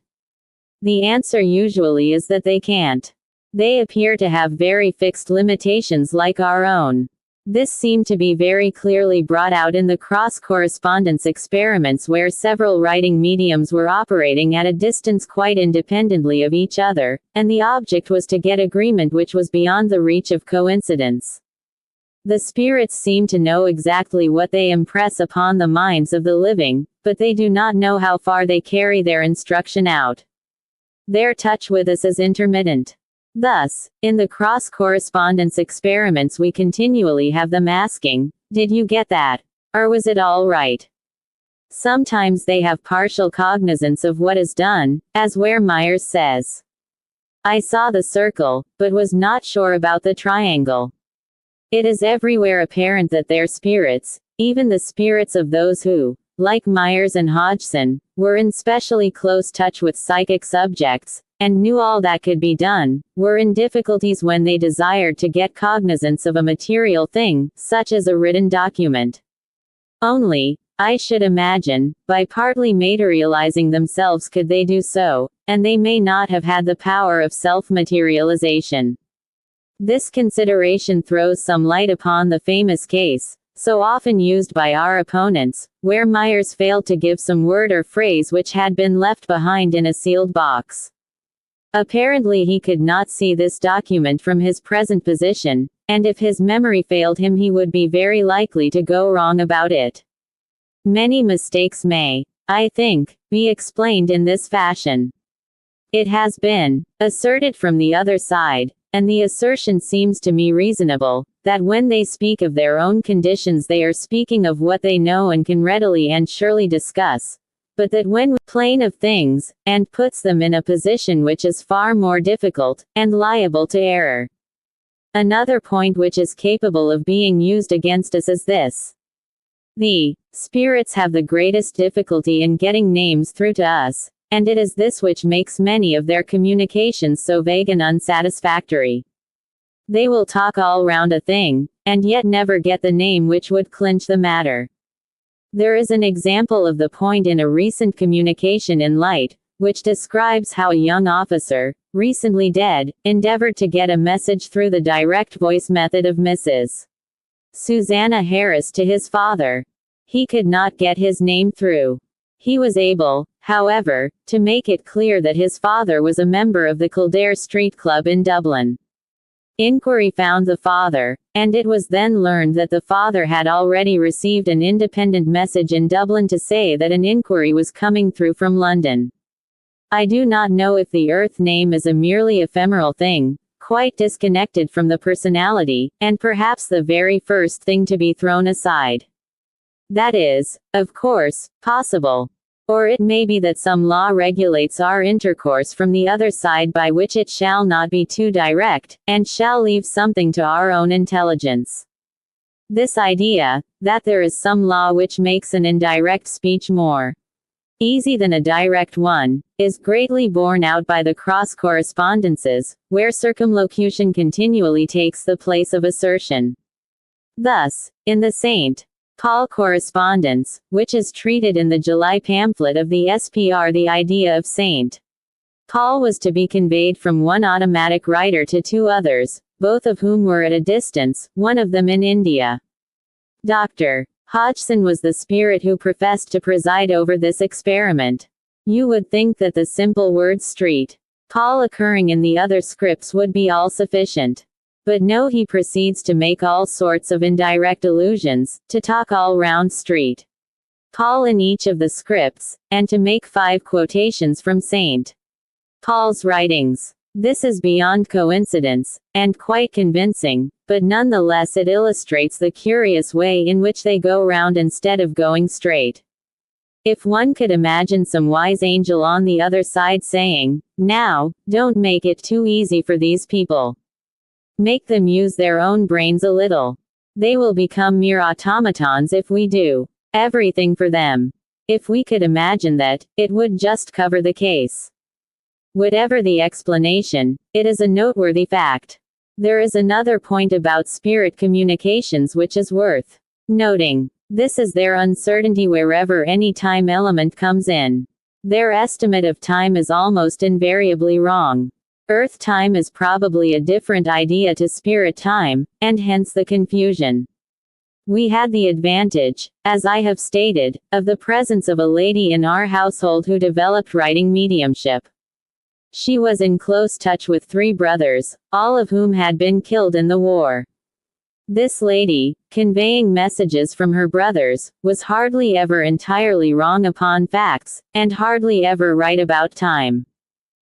The answer usually is that they can't. They appear to have very fixed limitations like our own. This seemed to be very clearly brought out in the cross-correspondence experiments where several writing mediums were operating at a distance quite independently of each other, and the object was to get agreement which was beyond the reach of coincidence. The spirits seem to know exactly what they impress upon the minds of the living, but they do not know how far they carry their instruction out. Their touch with us is intermittent. Thus, in the cross-correspondence experiments we continually have them asking, "Did you get that? Or was it all right?" Sometimes they have partial cognizance of what is done, as where Myers says, "I saw the circle, but was not sure about the triangle." It is everywhere apparent that their spirits, even the spirits of those who, like Myers and Hodgson, were in specially close touch with psychic subjects, and knew all that could be done, were in difficulties when they desired to get cognizance of a material thing, such as a written document. Only, I should imagine, by partly materializing themselves could they do so, and they may not have had the power of self-materialization. This consideration throws some light upon the famous case, so often used by our opponents, where Myers failed to give some word or phrase which had been left behind in a sealed box. Apparently he could not see this document from his present position, and if his memory failed him he would be very likely to go wrong about it. Many mistakes may, I think, be explained in this fashion. It has been asserted from the other side, and the assertion seems to me reasonable, that when they speak of their own conditions they are speaking of what they know and can readily and surely discuss, but that when plain of things, and puts them in a position which is far more difficult, and liable to error. Another point which is capable of being used against us is this. The spirits have the greatest difficulty in getting names through to us, and it is this which makes many of their communications so vague and unsatisfactory. They will talk all round a thing, and yet never get the name which would clinch the matter. There is an example of the point in a recent communication in Light, which describes how a young officer, recently dead, endeavored to get a message through the direct voice method of Mrs. Susanna Harris to his father. He could not get his name through. He was able, however, to make it clear that his father was a member of the Kildare Street Club in Dublin. Inquiry found the father, and it was then learned that the father had already received an independent message in Dublin to say that an inquiry was coming through from London. I do not know if the Earth name is a merely ephemeral thing, quite disconnected from the personality, and perhaps the very first thing to be thrown aside. That is, of course, possible. Or it may be that some law regulates our intercourse from the other side by which it shall not be too direct, and shall leave something to our own intelligence. This idea, that there is some law which makes an indirect speech more easy than a direct one, is greatly borne out by the cross-correspondences, where circumlocution continually takes the place of assertion. Thus, in the St. Paul correspondence, which is treated in the July pamphlet of the SPR. The idea of St. Paul was to be conveyed from one automatic writer to two others, both of whom were at a distance, one of them in India. Dr. Hodgson was the spirit who professed to preside over this experiment. You would think that the simple word Street Paul occurring in the other scripts would be all sufficient. But no, he proceeds to make all sorts of indirect allusions, to talk all round Street Paul in each of the scripts, and to make 5 quotations from St. Paul's writings. This is beyond coincidence, and quite convincing, but nonetheless it illustrates the curious way in which they go round instead of going straight. If one could imagine some wise angel on the other side saying, "Now, don't make it too easy for these people. Make them use their own brains a little. They will become mere automatons if we do everything for them." If we could imagine that, it would just cover the case. Whatever the explanation, it is a noteworthy fact. There is another point about spirit communications which is worth noting. This is their uncertainty wherever any time element comes in. Their estimate of time is almost invariably wrong. Earth time is probably a different idea to spirit time, and hence the confusion. We had the advantage, as I have stated, of the presence of a lady in our household who developed writing mediumship. She was in close touch with 3 brothers, all of whom had been killed in the war. This lady, conveying messages from her brothers, was hardly ever entirely wrong upon facts, and hardly ever right about time.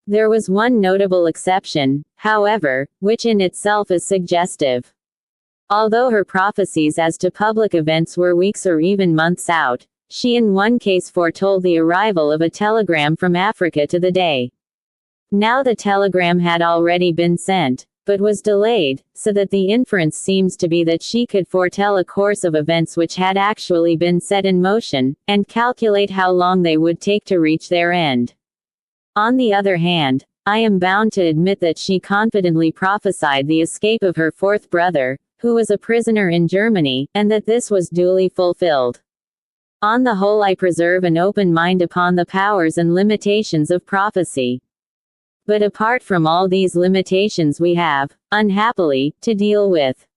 There was one notable exception, however, which in itself is suggestive. Although her prophecies as to public events were weeks or even months out, she in one case foretold the arrival of a telegram from Africa to the day. Now the telegram had already been sent, but was delayed, so that the inference seems to be that she could foretell a course of events which had actually been set in motion, and calculate how long they would take to reach their end. On the other hand, I am bound to admit that she confidently prophesied the escape of her 4th brother, who was a prisoner in Germany, and that this was duly fulfilled. On the whole, I preserve an open mind upon the powers and limitations of prophecy. But apart from all these limitations we have, unhappily, to deal with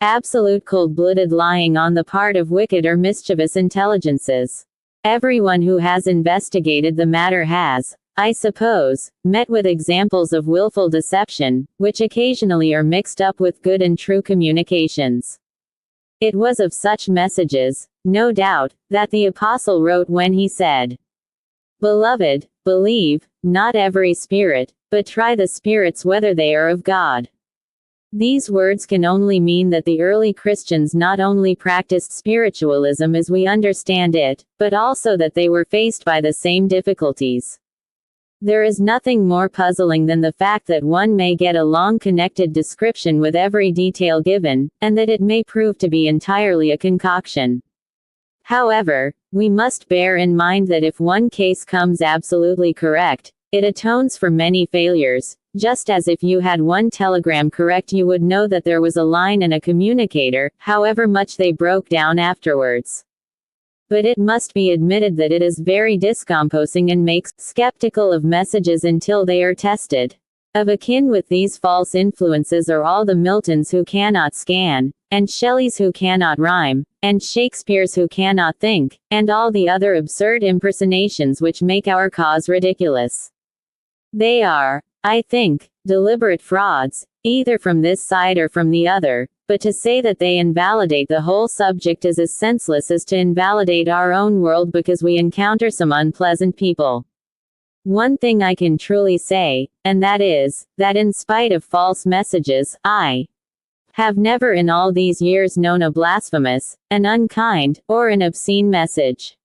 absolute cold-blooded lying on the part of wicked or mischievous intelligences. Everyone who has investigated the matter has, I suppose, met with examples of willful deception, which occasionally are mixed up with good and true communications. It was of such messages, no doubt, that the Apostle wrote when he said, "Beloved, believe, not every spirit, but try the spirits whether they are of God." These words can only mean that the early Christians not only practiced spiritualism as we understand it, but also that they were faced by the same difficulties. There is nothing more puzzling than the fact that one may get a long connected description with every detail given, and that it may prove to be entirely a concoction. However, we must bear in mind that if one case comes absolutely correct, it atones for many failures, just as if you had one telegram correct you would know that there was a line and a communicator, however much they broke down afterwards. But it must be admitted that it is very discomposing and makes skeptical of messages until they are tested. Of akin with these false influences are all the Miltons who cannot scan, and Shelleys who cannot rhyme, and Shakespeares who cannot think, and all the other absurd impersonations which make our cause ridiculous. They are, I think, deliberate frauds, either from this side or from the other, but to say that they invalidate the whole subject is as senseless as to invalidate our own world because we encounter some unpleasant people. One thing I can truly say, and that is, that in spite of false messages, I have never in all these years known a blasphemous, an unkind, or an obscene message.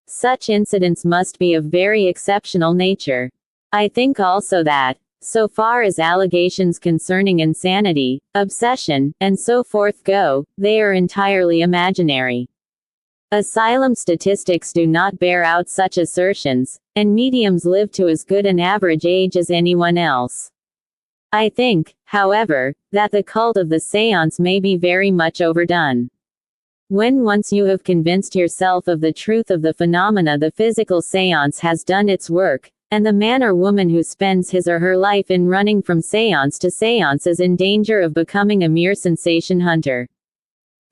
Such incidents must be of very exceptional nature. I think also that, so far as allegations concerning insanity, obsession, and so forth go, they are entirely imaginary. Asylum statistics do not bear out such assertions, and mediums live to as good an average age as anyone else. I think, however, that the cult of the séance may be very much overdone. When once you have convinced yourself of the truth of the phenomena, the physical seance has done its work, and the man or woman who spends his or her life in running from seance to seance is in danger of becoming a mere sensation hunter.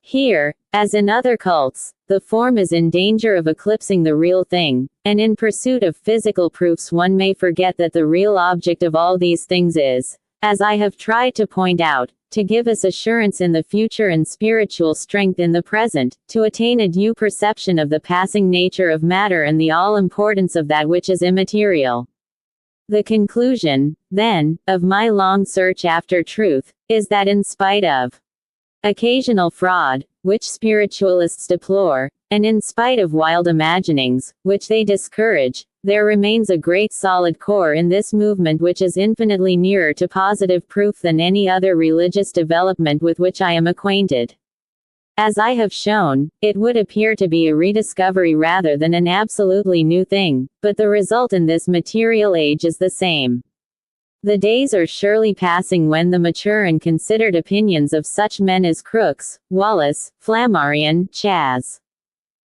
Here, as in other cults, the form is in danger of eclipsing the real thing, and in pursuit of physical proofs one may forget that the real object of all these things is, as I have tried to point out, to give us assurance in the future and spiritual strength in the present, to attain a due perception of the passing nature of matter and the all-importance of that which is immaterial. The conclusion, then, of my long search after truth, is that in spite of occasional fraud, which spiritualists deplore, and in spite of wild imaginings, which they discourage, there remains a great solid core in this movement which is infinitely nearer to positive proof than any other religious development with which I am acquainted. As I have shown, it would appear to be a rediscovery rather than an absolutely new thing, but the result in this material age is the same. The days are surely passing when the mature and considered opinions of such men as Crookes, Wallace, Flammarion, Chas.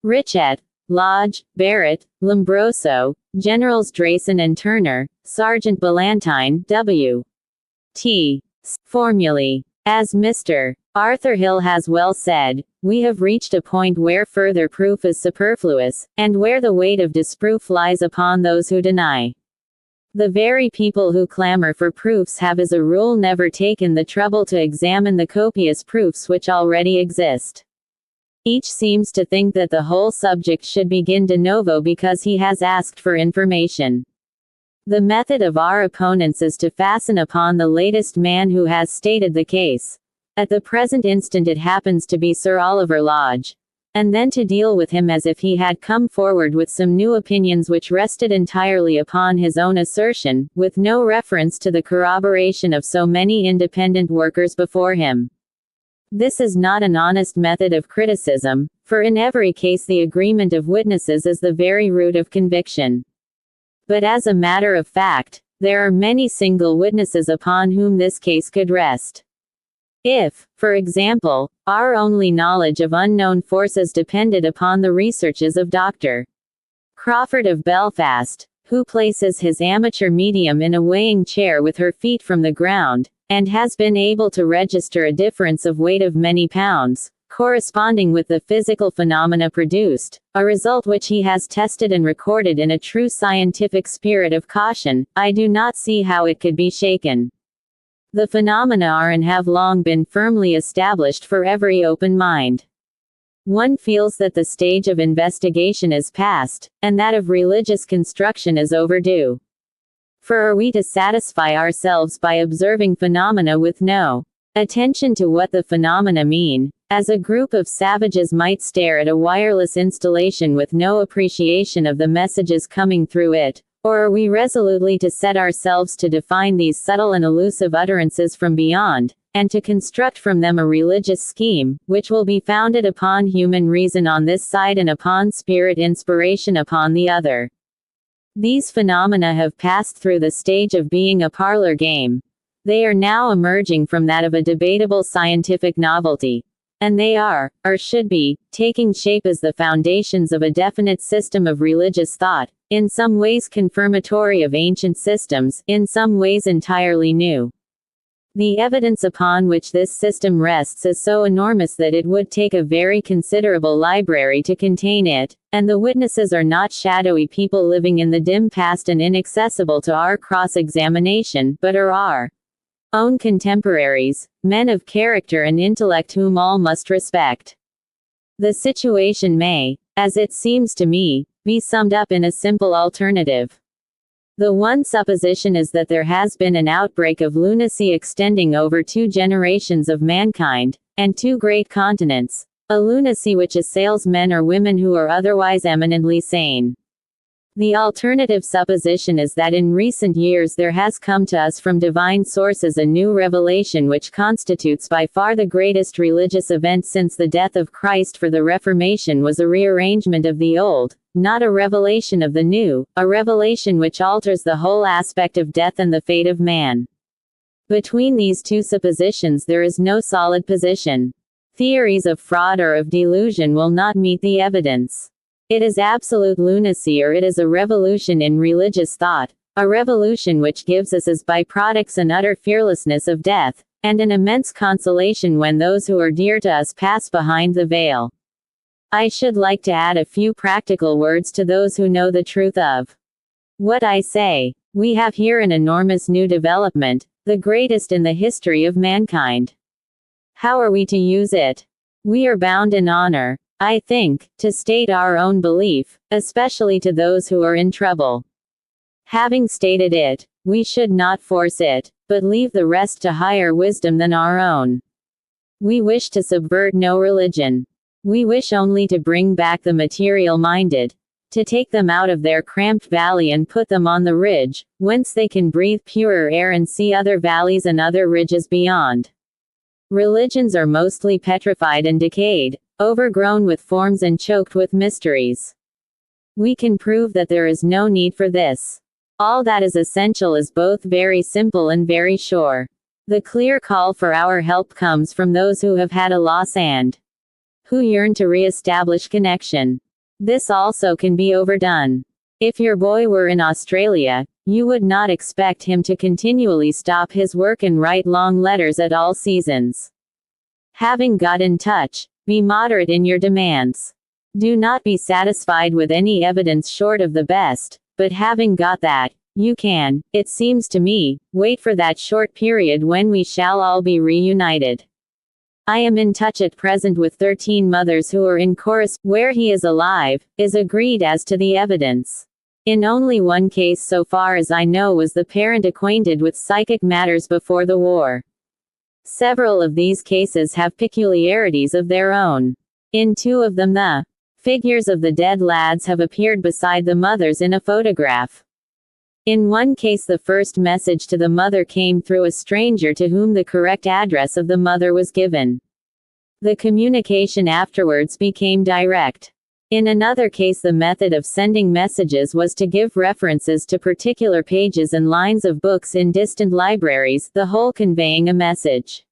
Richet, Lodge, Barrett, Lombroso, Generals Drayson and Turner, Sergeant Ballantyne, W. T. Formulae. As Mr. Arthur Hill has well said, we have reached a point where further proof is superfluous, and where the weight of disproof lies upon those who deny. The very people who clamor for proofs have as a rule never taken the trouble to examine the copious proofs which already exist. Each seems to think that the whole subject should begin de novo because he has asked for information. The method of our opponents is to fasten upon the latest man who has stated the case. At the present instant it happens to be Sir Oliver Lodge. And then to deal with him as if he had come forward with some new opinions which rested entirely upon his own assertion, with no reference to the corroboration of so many independent workers before him. This is not an honest method of criticism, for in every case the agreement of witnesses is the very root of conviction. But as a matter of fact, there are many single witnesses upon whom this case could rest. If, for example, our only knowledge of unknown forces depended upon the researches of Dr. Crawford of Belfast, who places his amateur medium in a weighing chair with her feet from the ground, and has been able to register a difference of weight of many pounds, corresponding with the physical phenomena produced, a result which he has tested and recorded in a true scientific spirit of caution, I do not see how it could be shaken. The phenomena are and have long been firmly established for every open mind. One feels that the stage of investigation is past, and that of religious construction is overdue. For are we to satisfy ourselves by observing phenomena with no attention to what the phenomena mean, as a group of savages might stare at a wireless installation with no appreciation of the messages coming through it? Or are we resolutely to set ourselves to define these subtle and elusive utterances from beyond, and to construct from them a religious scheme, which will be founded upon human reason on this side and upon spirit inspiration upon the other? These phenomena have passed through the stage of being a parlor game. They are now emerging from that of a debatable scientific novelty. And they are, or should be, taking shape as the foundations of a definite system of religious thought, in some ways confirmatory of ancient systems, in some ways entirely new. The evidence upon which this system rests is so enormous that it would take a very considerable library to contain it, and the witnesses are not shadowy people living in the dim past and inaccessible to our cross-examination, but are our own contemporaries, men of character and intellect whom all must respect. The situation may, as it seems to me, be summed up in a simple alternative. The one supposition is that there has been an outbreak of lunacy extending over 2 generations of mankind, and 2 great continents, a lunacy which assails men or women who are otherwise eminently sane. The alternative supposition is that in recent years there has come to us from divine sources a new revelation which constitutes by far the greatest religious event since the death of Christ, for the Reformation was a rearrangement of the old, not a revelation of the new, a revelation which alters the whole aspect of death and the fate of man. Between these two suppositions there is no solid position. Theories of fraud or of delusion will not meet the evidence. It is absolute lunacy, or it is a revolution in religious thought, a revolution which gives us as byproducts an utter fearlessness of death, and an immense consolation when those who are dear to us pass behind the veil. I should like to add a few practical words to those who know the truth of what I say. We have here an enormous new development, the greatest in the history of mankind. How are we to use it? We are bound in honor, I think, to state our own belief, especially to those who are in trouble. Having stated it, we should not force it, but leave the rest to higher wisdom than our own. We wish to subvert no religion. We wish only to bring back the material-minded, to take them out of their cramped valley and put them on the ridge, whence they can breathe purer air and see other valleys and other ridges beyond. Religions are mostly petrified and decayed, overgrown with forms and choked with mysteries. We can prove that there is no need for this. All that is essential is both very simple and very sure. The clear call for our help comes from those who have had a loss and who yearn to re-establish connection. This also can be overdone. If your boy were in Australia, you would not expect him to continually stop his work and write long letters at all seasons. Having got in touch, be moderate in your demands. Do not be satisfied with any evidence short of the best, but having got that, you can, it seems to me, wait for that short period when we shall all be reunited. I am in touch at present with 13 mothers who are in chorus, where he is alive, is agreed as to the evidence. In only one case so far as I know was the parent acquainted with psychic matters before the war. Several of these cases have peculiarities of their own. In 2 of them the figures of the dead lads have appeared beside the mothers in a photograph. In one case the first message to the mother came through a stranger to whom the correct address of the mother was given. The communication afterwards became direct. In another case the method of sending messages was to give references to particular pages and lines of books in distant libraries, the whole conveying a message.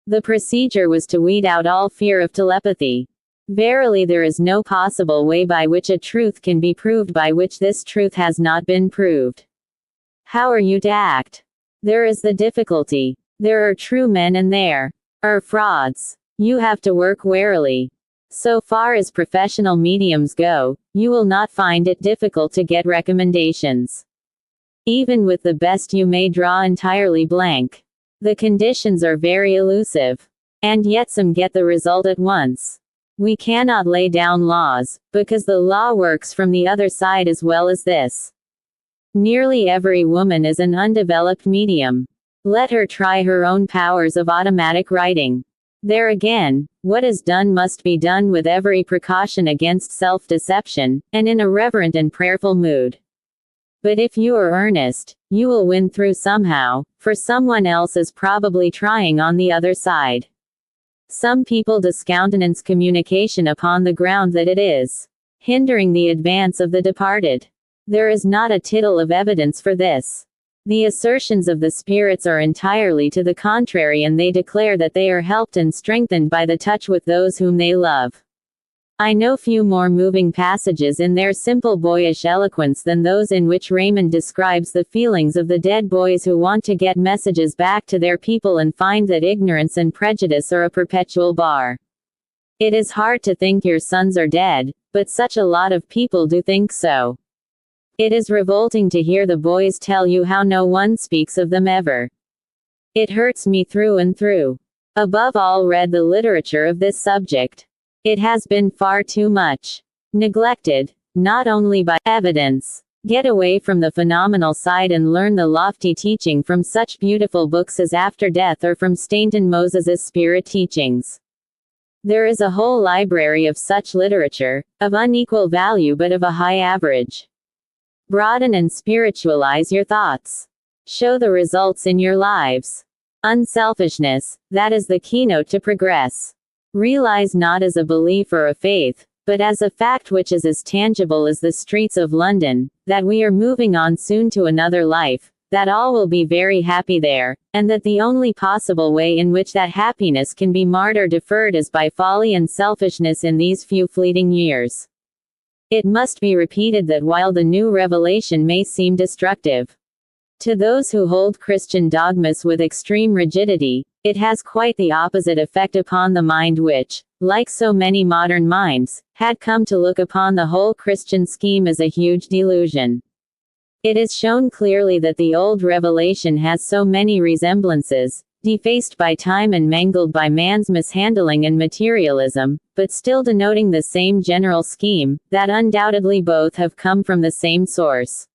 The procedure was to weed out all fear of telepathy. Verily there is no possible way by which a truth can be proved by which this truth has not been proved. How are you to act? There is the difficulty. There are true men and there are frauds. You have to work warily. So far as professional mediums go, you will not find it difficult to get recommendations. Even with the best you may draw entirely blank. The conditions are very elusive. And yet some get the result at once. We cannot lay down laws, because the law works from the other side as well as this. Nearly every woman is an undeveloped medium. Let her try her own powers of automatic writing. There again, what is done must be done with every precaution against self-deception, and in a reverent and prayerful mood. But if you are earnest, you will win through somehow, for someone else is probably trying on the other side. Some people discountenance communication upon the ground that it is hindering the advance of the departed. There is not a tittle of evidence for this. The assertions of the spirits are entirely to the contrary, and they declare that they are helped and strengthened by the touch with those whom they love. I know few more moving passages in their simple boyish eloquence than those in which Raymond describes the feelings of the dead boys who want to get messages back to their people and find that ignorance and prejudice are a perpetual bar. It is hard to think your sons are dead, but such a lot of people do think so. It is revolting to hear the boys tell you how no one speaks of them ever. It hurts me through and through. Above all, read the literature of this subject. It has been far too much neglected, not only by evidence. Get away from the phenomenal side and learn the lofty teaching from such beautiful books as After Death or from Stainton Moses's Spirit Teachings. There is a whole library of such literature, of unequal value but of a high average. Broaden and spiritualize your thoughts. Show the results in your lives. Unselfishness, that is the keynote to progress. Realize not as a belief or a faith, but as a fact which is as tangible as the streets of London, that we are moving on soon to another life, that all will be very happy there, and that the only possible way in which that happiness can be marred or deferred is by folly and selfishness in these few fleeting years. It must be repeated that while the new revelation may seem destructive to those who hold Christian dogmas with extreme rigidity, it has quite the opposite effect upon the mind which, like so many modern minds, had come to look upon the whole Christian scheme as a huge delusion. It is shown clearly that the old revelation has so many resemblances, defaced by time and mangled by man's mishandling and materialism, but still denoting the same general scheme, that undoubtedly both have come from the same source.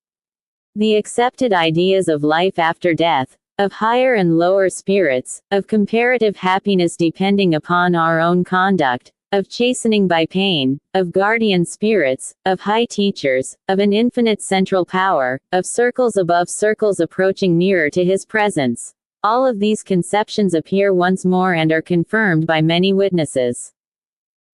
The accepted ideas of life after death, of higher and lower spirits, of comparative happiness depending upon our own conduct, of chastening by pain, of guardian spirits, of high teachers, of an infinite central power, of circles above circles approaching nearer to his presence. All of these conceptions appear once more and are confirmed by many witnesses.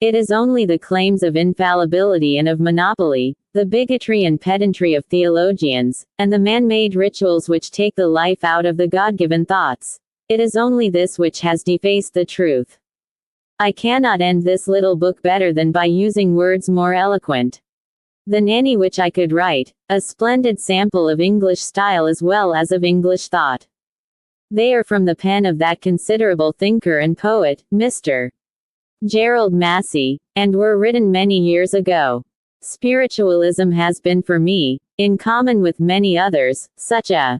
It is only the claims of infallibility and of monopoly, the bigotry and pedantry of theologians, and the man-made rituals which take the life out of the God-given thoughts. It is only this which has defaced the truth. I cannot end this little book better than by using words more eloquent than any which I could write, a splendid sample of English style as well as of English thought. They are from the pen of that considerable thinker and poet, Mr. Gerald Massey, and were written many years ago. Spiritualism has been for me, in common with many others, such a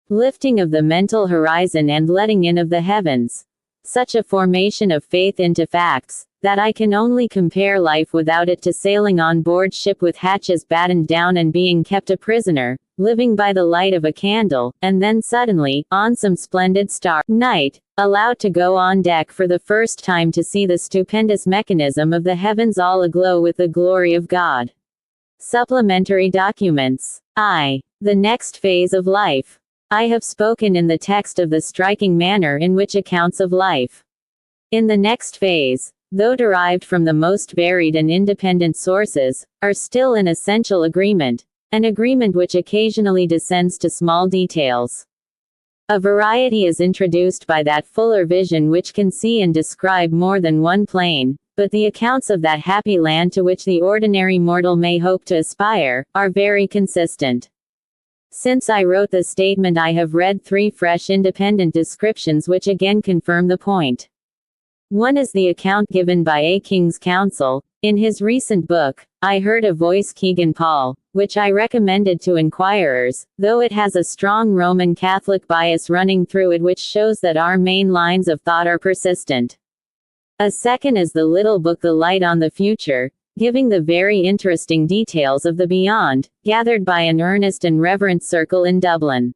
lifting of the mental horizon and letting in of the heavens, such a formation of faith into facts, that I can only compare life without it to sailing on board ship with hatches battened down and being kept a prisoner, living by the light of a candle, and then suddenly, on some splendid star night, allowed to go on deck for the first time to see the stupendous mechanism of the heavens all aglow with the glory of God. Supplementary documents. The next phase of life. I have spoken in the text of the striking manner in which accounts of life in the next phase, though derived from the most varied and independent sources, are still in essential agreement, an agreement which occasionally descends to small details. A variety is introduced by that fuller vision which can see and describe more than one plane, but the accounts of that happy land to which the ordinary mortal may hope to aspire, are very consistent. Since I wrote the statement, I have read 3 fresh independent descriptions which again confirm the point. One is the account given by A. King's Counsel, in his recent book, I Heard a Voice Kegan Paul, which I recommended to inquirers, though it has a strong Roman Catholic bias running through it which shows that our main lines of thought are persistent. A second is the little book The Light on the Future, giving the very interesting details of the beyond, gathered by an earnest and reverent circle in Dublin.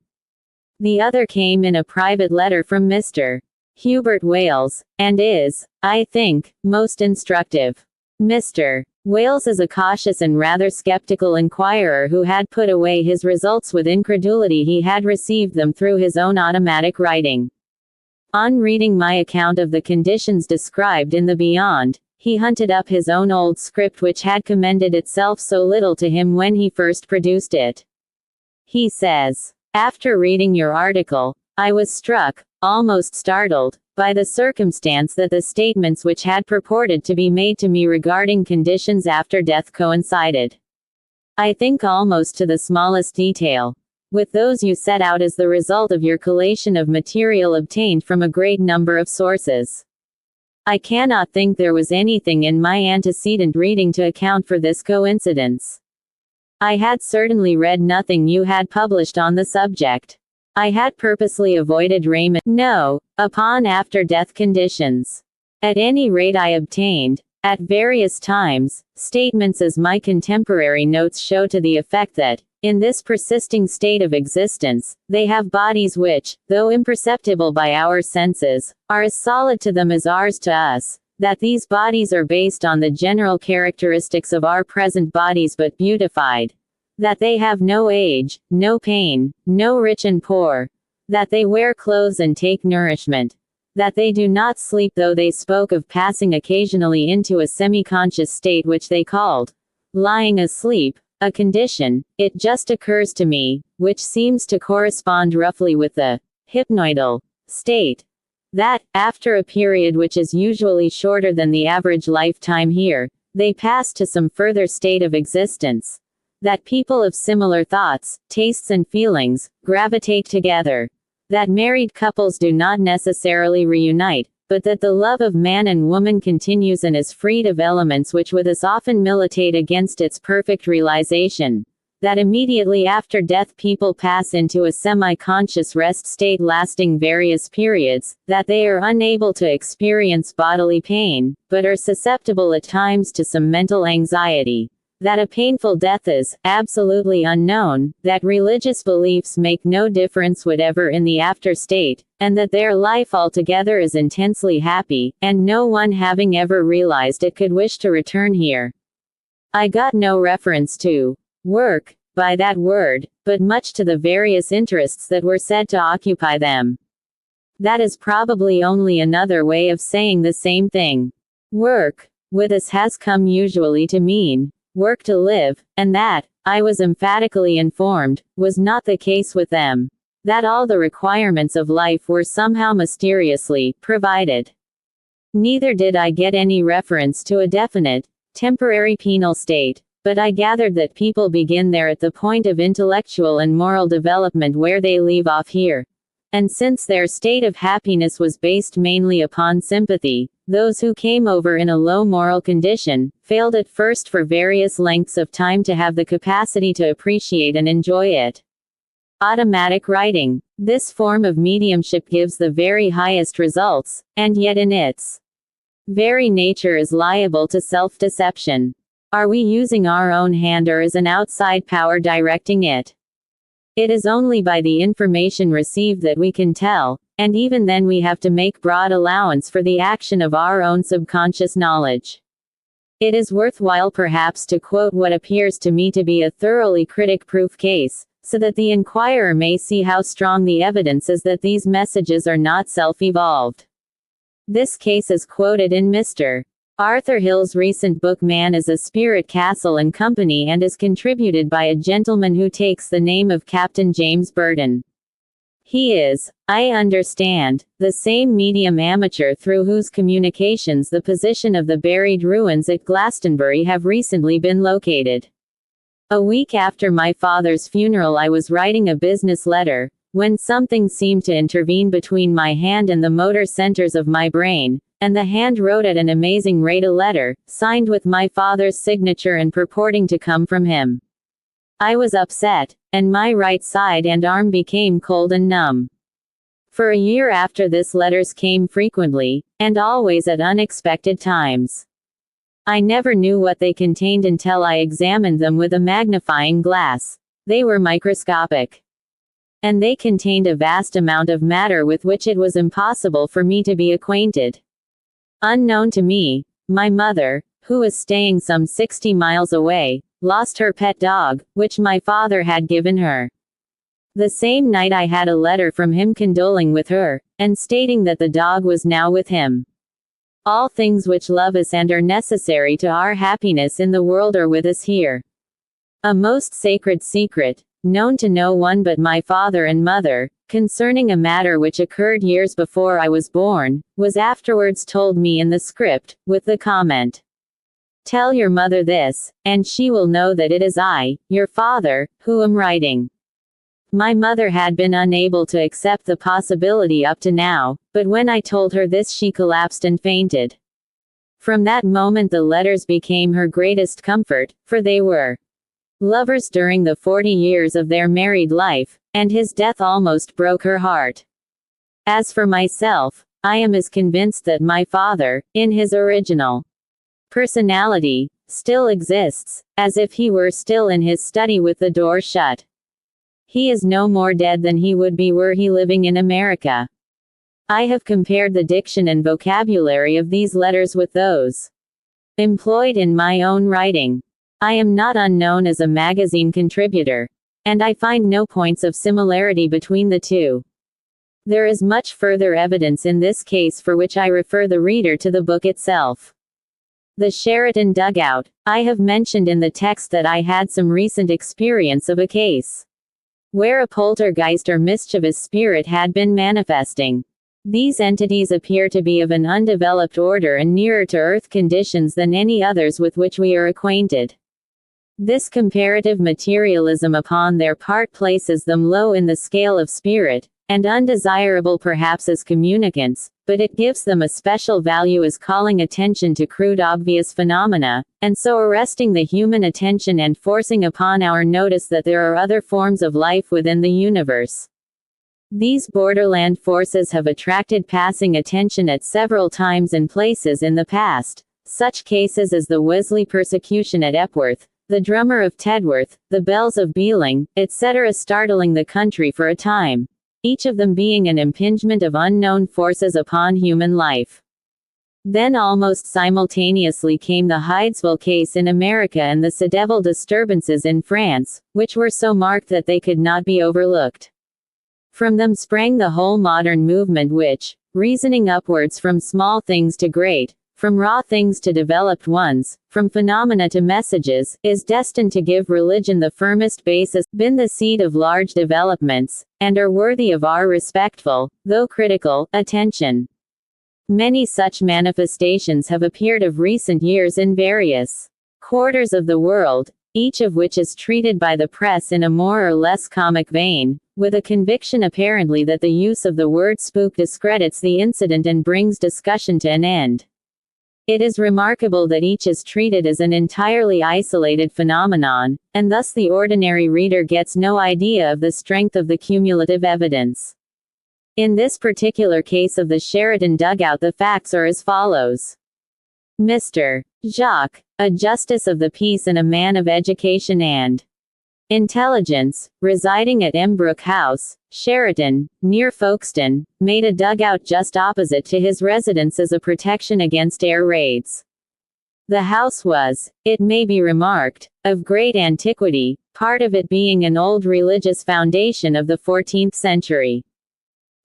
The other came in a private letter from Mr. Hubert Wales, and is, I think, most instructive. Mr. Wales is a cautious and rather skeptical inquirer who had put away his results with incredulity. He had received them through his own automatic writing. On reading my account of the conditions described in the beyond, he hunted up his own old script which had commended itself so little to him when he first produced it. He says, "After reading your article, I was struck, almost startled, by the circumstance that the statements which had purported to be made to me regarding conditions after death coincided, I think almost to the smallest detail, with those you set out as the result of your collation of material obtained from a great number of sources. I cannot think there was anything in my antecedent reading to account for this coincidence. I had certainly read nothing you had published on the subject. I had purposely avoided Raymond upon after-death conditions. At any rate I obtained, at various times, statements as my contemporary notes show to the effect that, in this persisting state of existence, they have bodies which, though imperceptible by our senses, are as solid to them as ours to us, that these bodies are based on the general characteristics of our present bodies but beautified, that they have no age, no pain, no rich and poor, that they wear clothes and take nourishment, that they do not sleep, though they spoke of passing occasionally into a semi-conscious state which they called lying asleep, a condition, it just occurs to me, which seems to correspond roughly with the hypnoidal state, that, after a period which is usually shorter than the average lifetime here, they pass to some further state of existence. That people of similar thoughts, tastes and feelings, gravitate together. That married couples do not necessarily reunite, but that the love of man and woman continues and is freed of elements which with us often militate against its perfect realization. That immediately after death people pass into a semi-conscious rest state lasting various periods, that they are unable to experience bodily pain, but are susceptible at times to some mental anxiety. That a painful death is absolutely unknown, that religious beliefs make no difference whatever in the after state, and that their life altogether is intensely happy, and no one having ever realized it could wish to return here. I got no reference to work by that word, but much to the various interests that were said to occupy them. That is probably only another way of saying the same thing. Work, with us has come usually to mean work to live, and that, I was emphatically informed, was not the case with them. That all the requirements of life were somehow mysteriously provided. Neither did I get any reference to a definite, temporary penal state, but I gathered that people begin there at the point of intellectual and moral development where they leave off here. And since their state of happiness was based mainly upon sympathy, those who came over in a low moral condition, failed at first for various lengths of time to have the capacity to appreciate and enjoy it. Automatic writing. This form of mediumship gives the very highest results, and yet in its very nature is liable to self-deception. Are we using our own hand or is an outside power directing it? It is only by the information received that we can tell, and even then we have to make broad allowance for the action of our own subconscious knowledge. It is worthwhile perhaps to quote what appears to me to be a thoroughly critic-proof case, so that the inquirer may see how strong the evidence is that these messages are not self-evolved. This case is quoted in Mr. Arthur Hill's recent book Man is a Spirit Castle and Company and is contributed by a gentleman who takes the name of Captain James Burton. He is, I understand, the same medium amateur through whose communications the position of the buried ruins at Glastonbury have recently been located. A week after my father's funeral I was writing a business letter, when something seemed to intervene between my hand and the motor centers of my brain, and the hand wrote at an amazing rate a letter, signed with my father's signature and purporting to come from him. I was upset, and my right side and arm became cold and numb. For a year after this letters came frequently, and always at unexpected times. I never knew what they contained until I examined them with a magnifying glass. They were microscopic. And they contained a vast amount of matter with which it was impossible for me to be acquainted. Unknown to me, my mother, who was staying some 60 miles away, lost her pet dog, which my father had given her. The same night I had a letter from him condoling with her, and stating that the dog was now with him. All things which love us and are necessary to our happiness in the world are with us here. A most sacred secret, known to no one but my father and mother, concerning a matter which occurred years before I was born, was afterwards told me in the script, with the comment, "Tell your mother this, and she will know that it is I, your father, who am writing." My mother had been unable to accept the possibility up to now, but when I told her this she collapsed and fainted. From that moment the letters became her greatest comfort, for they were lovers during the 40 years of their married life, and his death almost broke her heart. As for myself, I am as convinced that my father, in his original personality, still exists, as if he were still in his study with the door shut. He is no more dead than he would be were he living in America. I have compared the diction and vocabulary of these letters with those employed in my own writing. I am not unknown as a magazine contributor, and I find no points of similarity between the two. There is much further evidence in this case for which I refer the reader to the book itself. The Sheraton dugout. I have mentioned in the text that I had some recent experience of a case where a poltergeist or mischievous spirit had been manifesting. These entities appear to be of an undeveloped order and nearer to Earth conditions than any others with which we are acquainted. This comparative materialism upon their part places them low in the scale of spirit, and undesirable perhaps as communicants, but it gives them a special value as calling attention to crude obvious phenomena, and so arresting the human attention and forcing upon our notice that there are other forms of life within the universe. These borderland forces have attracted passing attention at several times and places in the past, such cases as the Wesley persecution at Epworth, the drummer of Tedworth, the bells of Bealing, etc., startling the country for a time, each of them being an impingement of unknown forces upon human life. Then almost simultaneously came the Hydesville case in America and the Cédeville disturbances in France, which were so marked that they could not be overlooked. From them sprang the whole modern movement which, reasoning upwards from small things to great, from raw things to developed ones, from phenomena to messages, is destined to give religion the firmest basis, been the seed of large developments, and are worthy of our respectful, though critical, attention. Many such manifestations have appeared of recent years in various quarters of the world, each of which is treated by the press in a more or less comic vein, with a conviction apparently that the use of the word spook discredits the incident and brings discussion to an end. It is remarkable that each is treated as an entirely isolated phenomenon, and thus the ordinary reader gets no idea of the strength of the cumulative evidence. In this particular case of the Sheraton dugout, the facts are as follows. Mr. Jacques, a justice of the peace and a man of education and intelligence, residing at Embrook House, Sheraton, near Folkestone, made a dugout just opposite to his residence as a protection against air raids. The house was, it may be remarked, of great antiquity, part of it being an old religious foundation of the 14th century.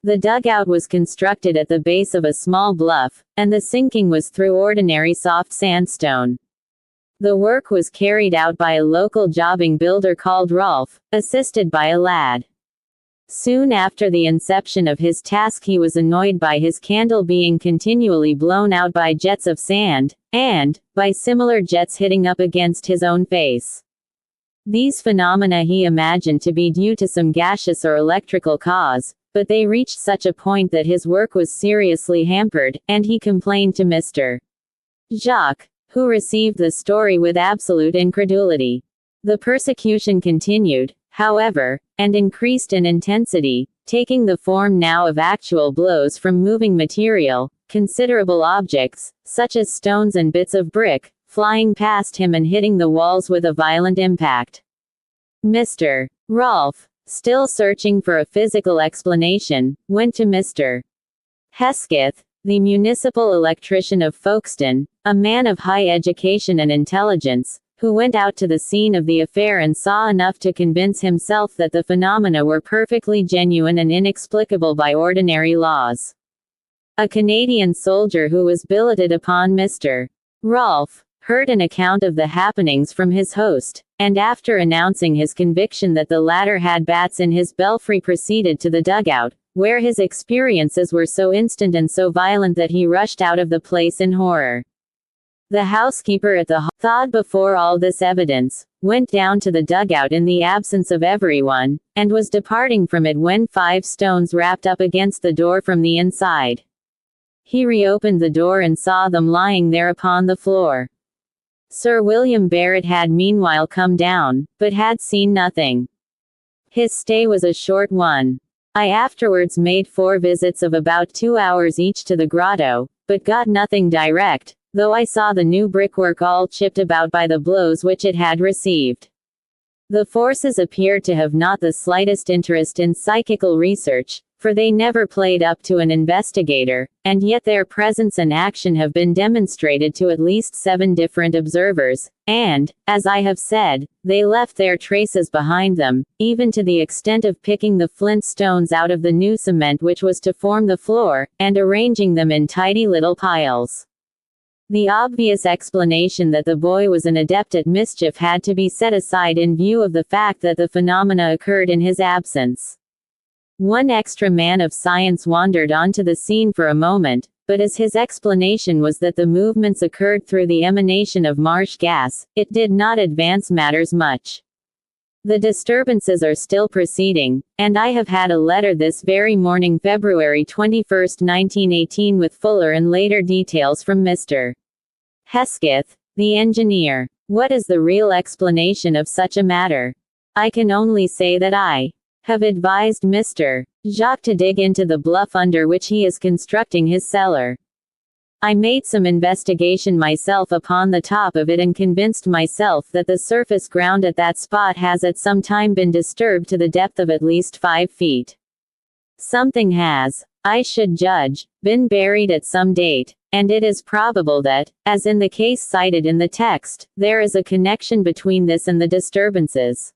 The dugout was constructed at the base of a small bluff, and the sinking was through ordinary soft sandstone. The work was carried out by a local jobbing builder called Rolf, assisted by a lad. Soon after the inception of his task he was annoyed by his candle being continually blown out by jets of sand, and by similar jets hitting up against his own face. These phenomena he imagined to be due to some gaseous or electrical cause, but they reached such a point that his work was seriously hampered, and he complained to Mr. Jacques, who received the story with absolute incredulity. The persecution continued, however, and increased in intensity, taking the form now of actual blows from moving material, considerable objects, such as stones and bits of brick, flying past him and hitting the walls with a violent impact. Mr. Rolf, still searching for a physical explanation, went to Mr. Hesketh, the municipal electrician of Folkestone, a man of high education and intelligence, who went out to the scene of the affair and saw enough to convince himself that the phenomena were perfectly genuine and inexplicable by ordinary laws. A Canadian soldier who was billeted upon Mr. Rolf heard an account of the happenings from his host, and after announcing his conviction that the latter had bats in his belfry proceeded to the dugout, where his experiences were so instant and so violent that he rushed out of the place in horror. The housekeeper at the thawed before all this evidence, went down to the dugout in the absence of everyone, and was departing from it when 5 stones rapped up against the door from the inside. He reopened the door and saw them lying there upon the floor. Sir William Barrett had meanwhile come down, but had seen nothing. His stay was a short one. I afterwards made 4 visits of about 2 hours each to the grotto, but got nothing direct, though I saw the new brickwork all chipped about by the blows which it had received. The forces appeared to have not the slightest interest in psychical research, for they never played up to an investigator, and yet their presence and action have been demonstrated to at least 7 different observers, and, as I have said, they left their traces behind them, even to the extent of picking the flint stones out of the new cement which was to form the floor, and arranging them in tidy little piles. The obvious explanation that the boy was an adept at mischief had to be set aside in view of the fact that the phenomena occurred in his absence. One extra man of science wandered onto the scene for a moment, but as his explanation was that the movements occurred through the emanation of marsh gas, it did not advance matters much. The disturbances are still proceeding, and I have had a letter this very morning, February 21, 1918, with fuller and later details from Mr. Hesketh, the engineer. What is the real explanation of such a matter? I can only say that I have advised Mr. Jacques to dig into the bluff under which he is constructing his cellar. I made some investigation myself upon the top of it and convinced myself that the surface ground at that spot has at some time been disturbed to the depth of at least 5 feet. Something has, I should judge, been buried at some date, and it is probable that, as in the case cited in the text, there is a connection between this and the disturbances.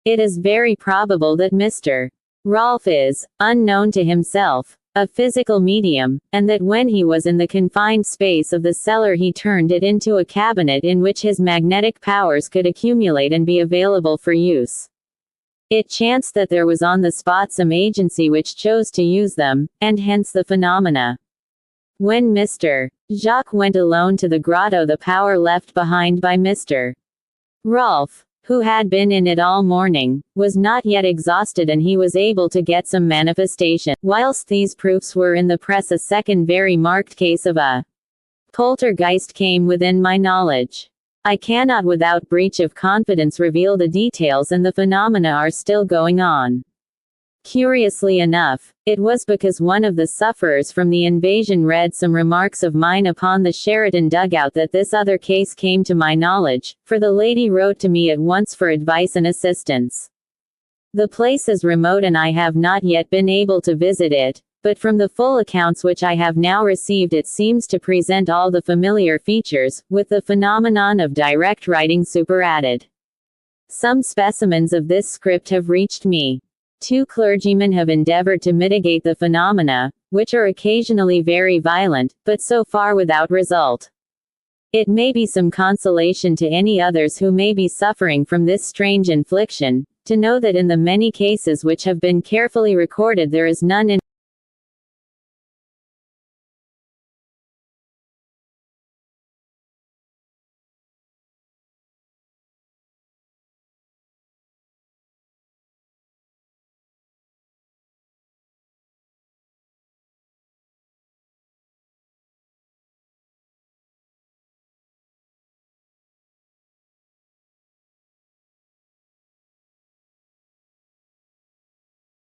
It is very probable that Mr. Rolfe is, unknown to himself, a physical medium, and that when he was in the confined space of the cellar he turned it into a cabinet in which his magnetic powers could accumulate and be available for use. It chanced that there was on the spot some agency which chose to use them, and hence the phenomena. When Mr. Jacques went alone to the grotto, the power left behind by Mr. Rolfe, who had been in it all morning, was not yet exhausted, and he was able to get some manifestation. Whilst these proofs were in the press, a second very marked case of a poltergeist came within my knowledge. I cannot without breach of confidence reveal the details, and the phenomena are still going on. Curiously enough, it was because one of the sufferers from the invasion read some remarks of mine upon the Sheraton dugout that this other case came to my knowledge, for the lady wrote to me at once for advice and assistance. The place is remote and I have not yet been able to visit it, but from the full accounts which I have now received it seems to present all the familiar features, with the phenomenon of direct writing superadded. Some specimens of this script have reached me. 2 clergymen have endeavored to mitigate the phenomena, which are occasionally very violent, but so far without result. It may be some consolation to any others who may be suffering from this strange infliction, to know that in the many cases which have been carefully recorded there is none in